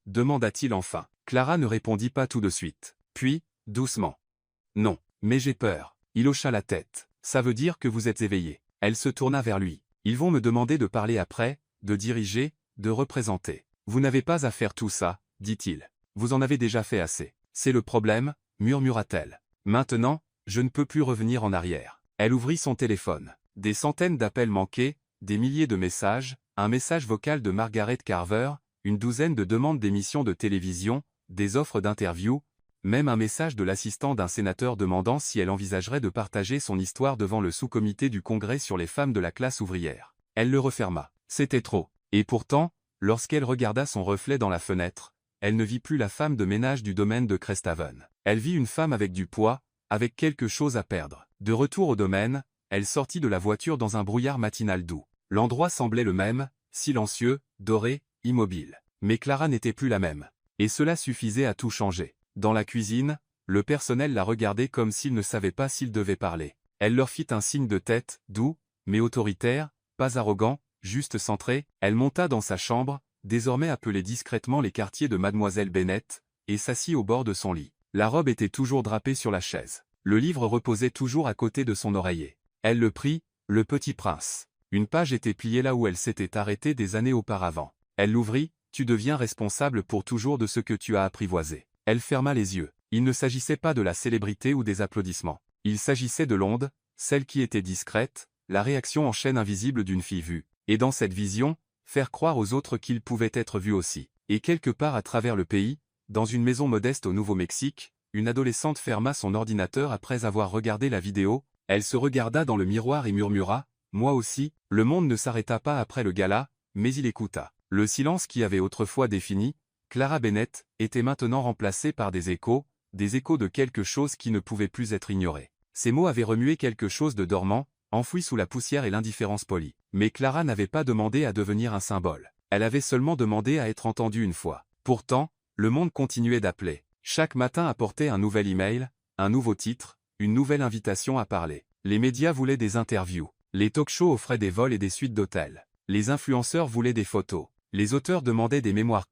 demanda-t-il enfin. Clara ne répondit pas tout de suite. Puis, doucement. « Non, mais j'ai peur. » Il hocha la tête. « Ça veut dire que vous êtes éveillé. » Elle se tourna vers lui. « Ils vont me demander de parler après, de diriger, de représenter. Vous n'avez pas à faire tout ça, dit-il. Vous en avez déjà fait assez. C'est le problème, murmura-t-elle. Maintenant, je ne peux plus revenir en arrière. » Elle ouvrit son téléphone. Des centaines d'appels manqués, des milliers de messages, un message vocal de Margaret Carver, une douzaine de demandes d'émissions de télévision, des offres d'interview, même un message de l'assistant d'un sénateur demandant si elle envisagerait de partager son histoire devant le sous-comité du Congrès sur les femmes de la classe ouvrière. Elle le referma. C'était trop. Et pourtant, lorsqu'elle regarda son reflet dans la fenêtre, elle ne vit plus la femme de ménage du domaine de Crestaven. Elle vit une femme avec du poids, avec quelque chose à perdre. De retour au domaine, elle sortit de la voiture dans un brouillard matinal doux. L'endroit semblait le même, silencieux, doré, immobile. Mais Clara n'était plus la même. Et cela suffisait à tout changer. Dans la cuisine, le personnel la regardait comme s'il ne savait pas s'il devait parler. Elle leur fit un signe de tête, doux, mais autoritaire, pas arrogant, juste centré. Elle monta dans sa chambre, désormais appelée discrètement les quartiers de Mademoiselle Bennett, et s'assit au bord de son lit. La robe était toujours drapée sur la chaise. Le livre reposait toujours à côté de son oreiller. Elle le prit, Le Petit Prince. Une page était pliée là où elle s'était arrêtée des années auparavant. Elle l'ouvrit, Tu deviens responsable pour toujours de ce que tu as apprivoisé. Elle ferma les yeux. Il ne s'agissait pas de la célébrité ou des applaudissements. Il s'agissait de l'onde, celle qui était discrète, la réaction en chaîne invisible d'une fille vue. Et dans cette vision, faire croire aux autres qu'ils pouvaient être vus aussi. Et quelque part à travers le pays, dans une maison modeste au Nouveau-Mexique, une adolescente ferma son ordinateur après avoir regardé la vidéo. Elle se regarda dans le miroir et murmura, « Moi aussi ». Le monde ne s'arrêta pas après le gala, mais il écouta. Le silence qui avait autrefois défini Clara Bennett était maintenant remplacé par des échos de quelque chose qui ne pouvait plus être ignoré. Ces mots avaient remué quelque chose de dormant, enfoui sous la poussière et l'indifférence polie. Mais Clara n'avait pas demandé à devenir un symbole. Elle avait seulement demandé à être entendue une fois. Pourtant, le monde continuait d'appeler. Chaque matin apportait un nouvel email, un nouveau titre, une nouvelle invitation à parler. Les médias voulaient des interviews. Les talk-shows offraient des vols et des suites d'hôtels. Les influenceurs voulaient des photos. Les auteurs demandaient des mémoires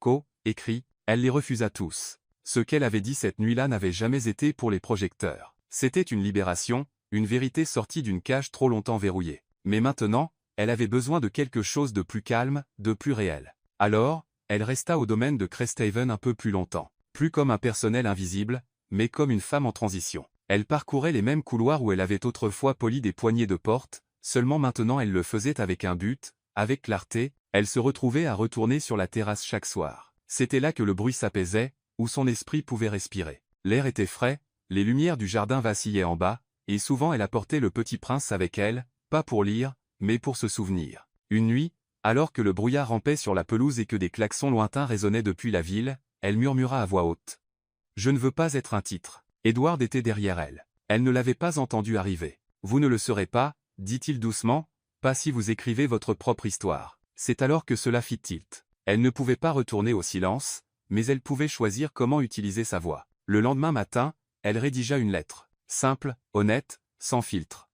écrits, elle les refusa tous. Ce qu'elle avait dit cette nuit-là n'avait jamais été pour les projecteurs. C'était une libération, une vérité sortie d'une cage trop longtemps verrouillée. Mais maintenant, elle avait besoin de quelque chose de plus calme, de plus réel. Alors, elle resta au domaine de Cresthaven un peu plus longtemps. Plus comme un personnel invisible, mais comme une femme en transition. Elle parcourait les mêmes couloirs où elle avait autrefois poli des poignées de porte, seulement maintenant elle le faisait avec un but, avec clarté, elle se retrouvait à retourner sur la terrasse chaque soir. C'était là que le bruit s'apaisait, où son esprit pouvait respirer. L'air était frais, les lumières du jardin vacillaient en bas, et souvent elle apportait le petit prince avec elle, pas pour lire, mais pour se souvenir. Une nuit, alors que le brouillard rampait sur la pelouse et que des klaxons lointains résonnaient depuis la ville, elle murmura à voix haute. « Je ne veux pas être un titre. » Edward était derrière elle. Elle ne l'avait pas entendu arriver. « Vous ne le serez pas, dit-il doucement, pas si vous écrivez votre propre histoire. » C'est alors que cela fit tilt. Elle ne pouvait pas retourner au silence, mais elle pouvait choisir comment utiliser sa voix. Le lendemain matin, elle rédigea une lettre. Simple, honnête, sans filtre.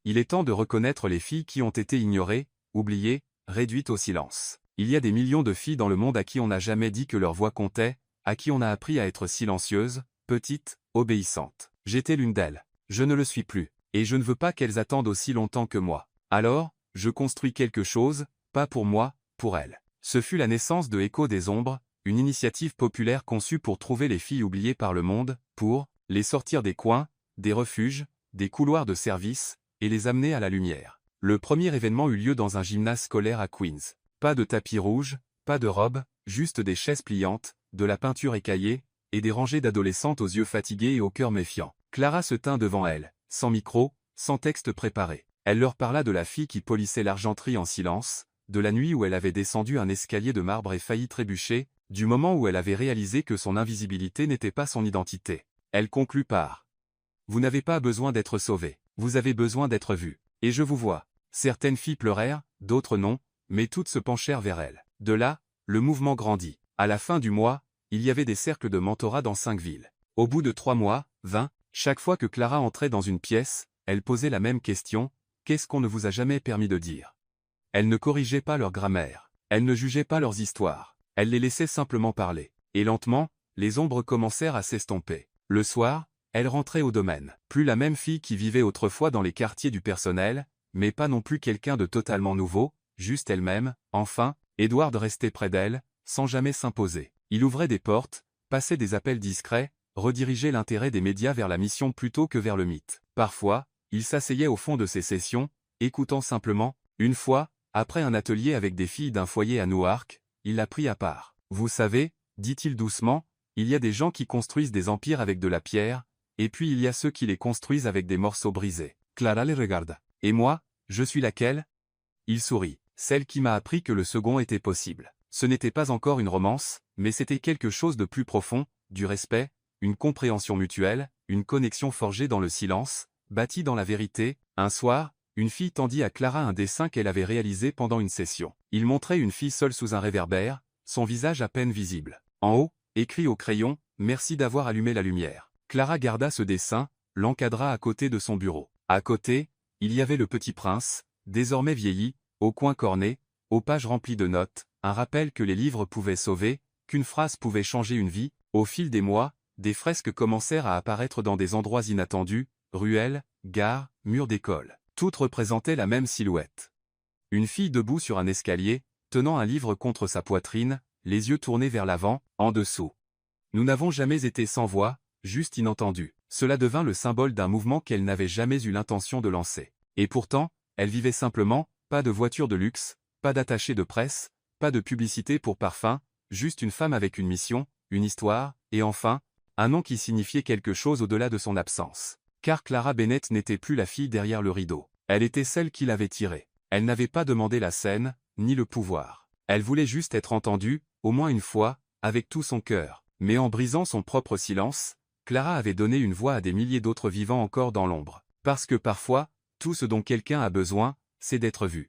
Il est temps de reconnaître les filles qui ont été ignorées, oubliées, réduites au silence. Il y a des millions de filles dans le monde à qui on n'a jamais dit que leur voix comptait, à qui on a appris à être silencieuse, petite, obéissante. J'étais l'une d'elles. Je ne le suis plus. Et je ne veux pas qu'elles attendent aussi longtemps que moi. Alors, je construis quelque chose, pas pour moi, pour elles. Ce fut la naissance de Écho des Ombres, une initiative populaire conçue pour trouver les filles oubliées par le monde, pour les sortir des coins, des refuges, des couloirs de service, et les amener à la lumière. Le premier événement eut lieu dans un gymnase scolaire à Queens. Pas de tapis rouge, pas de robe, juste des chaises pliantes, de la peinture écaillée, et des rangées d'adolescentes aux yeux fatigués et au cœur méfiant. Clara se tint devant elles, sans micro, sans texte préparé. Elle leur parla de la fille qui polissait l'argenterie en silence, de la nuit où elle avait descendu un escalier de marbre et failli trébucher, du moment où elle avait réalisé que son invisibilité n'était pas son identité. Elle conclut par « Vous n'avez pas besoin d'être sauvé, vous avez besoin d'être vu. Et je vous vois. » Certaines filles pleurèrent, d'autres non, mais toutes se penchèrent vers elle. De là, le mouvement grandit. À la fin du mois, il y avait des cercles de mentorat dans 5 villes. Au bout de 3 mois, 20, chaque fois que Clara entrait dans une pièce, elle posait la même question, « Qu'est-ce qu'on ne vous a jamais permis de dire ?» Elle ne corrigeait pas leur grammaire. Elle ne jugeait pas leurs histoires. Elle les laissait simplement parler. Et lentement, les ombres commencèrent à s'estomper. Le soir, elle rentrait au domaine. Plus la même fille qui vivait autrefois dans les quartiers du personnel, mais pas non plus quelqu'un de totalement nouveau, juste elle-même. Enfin, Edward restait près d'elle, sans jamais s'imposer. Il ouvrait des portes, passait des appels discrets, redirigeait l'intérêt des médias vers la mission plutôt que vers le mythe. Parfois, il s'asseyait au fond de ses sessions, écoutant simplement. Une fois, après un atelier avec des filles d'un foyer à Newark, il la prit à part. « Vous savez, dit-il doucement, il y a des gens qui construisent des empires avec de la pierre, et puis il y a ceux qui les construisent avec des morceaux brisés. » Clara les regarda. « Et moi, je suis laquelle ?» Il sourit. « Celle qui m'a appris que le second était possible. » Ce n'était pas encore une romance, mais c'était quelque chose de plus profond, du respect, une compréhension mutuelle, une connexion forgée dans le silence, bâtie dans la vérité. Un soir, une fille tendit à Clara un dessin qu'elle avait réalisé pendant une session. Il montrait une fille seule sous un réverbère, son visage à peine visible. En haut, écrit au crayon, « Merci d'avoir allumé la lumière. » Clara garda ce dessin, l'encadra à côté de son bureau. À côté, il y avait le petit prince, désormais vieilli, au coin corné, aux pages remplies de notes, un rappel que les livres pouvaient sauver, qu'une phrase pouvait changer une vie. Au fil des mois, des fresques commencèrent à apparaître dans des endroits inattendus, ruelles, gares, murs d'école. Toutes représentaient la même silhouette. Une fille debout sur un escalier, tenant un livre contre sa poitrine, les yeux tournés vers l'avant, en dessous. Nous n'avons jamais été sans voix, juste inattendus. Cela devint le symbole d'un mouvement qu'elle n'avait jamais eu l'intention de lancer. Et pourtant, elle vivait simplement, pas de voiture de luxe, pas d'attaché de presse, pas de publicité pour parfum, juste une femme avec une mission, une histoire, et enfin, un nom qui signifiait quelque chose au-delà de son absence. Car Clara Bennett n'était plus la fille derrière le rideau. Elle était celle qui l'avait tirée. Elle n'avait pas demandé la scène, ni le pouvoir. Elle voulait juste être entendue, au moins une fois, avec tout son cœur. Mais en brisant son propre silence, Clara avait donné une voix à des milliers d'autres vivants encore dans l'ombre. Parce que parfois, tout ce dont quelqu'un a besoin, c'est d'être vu.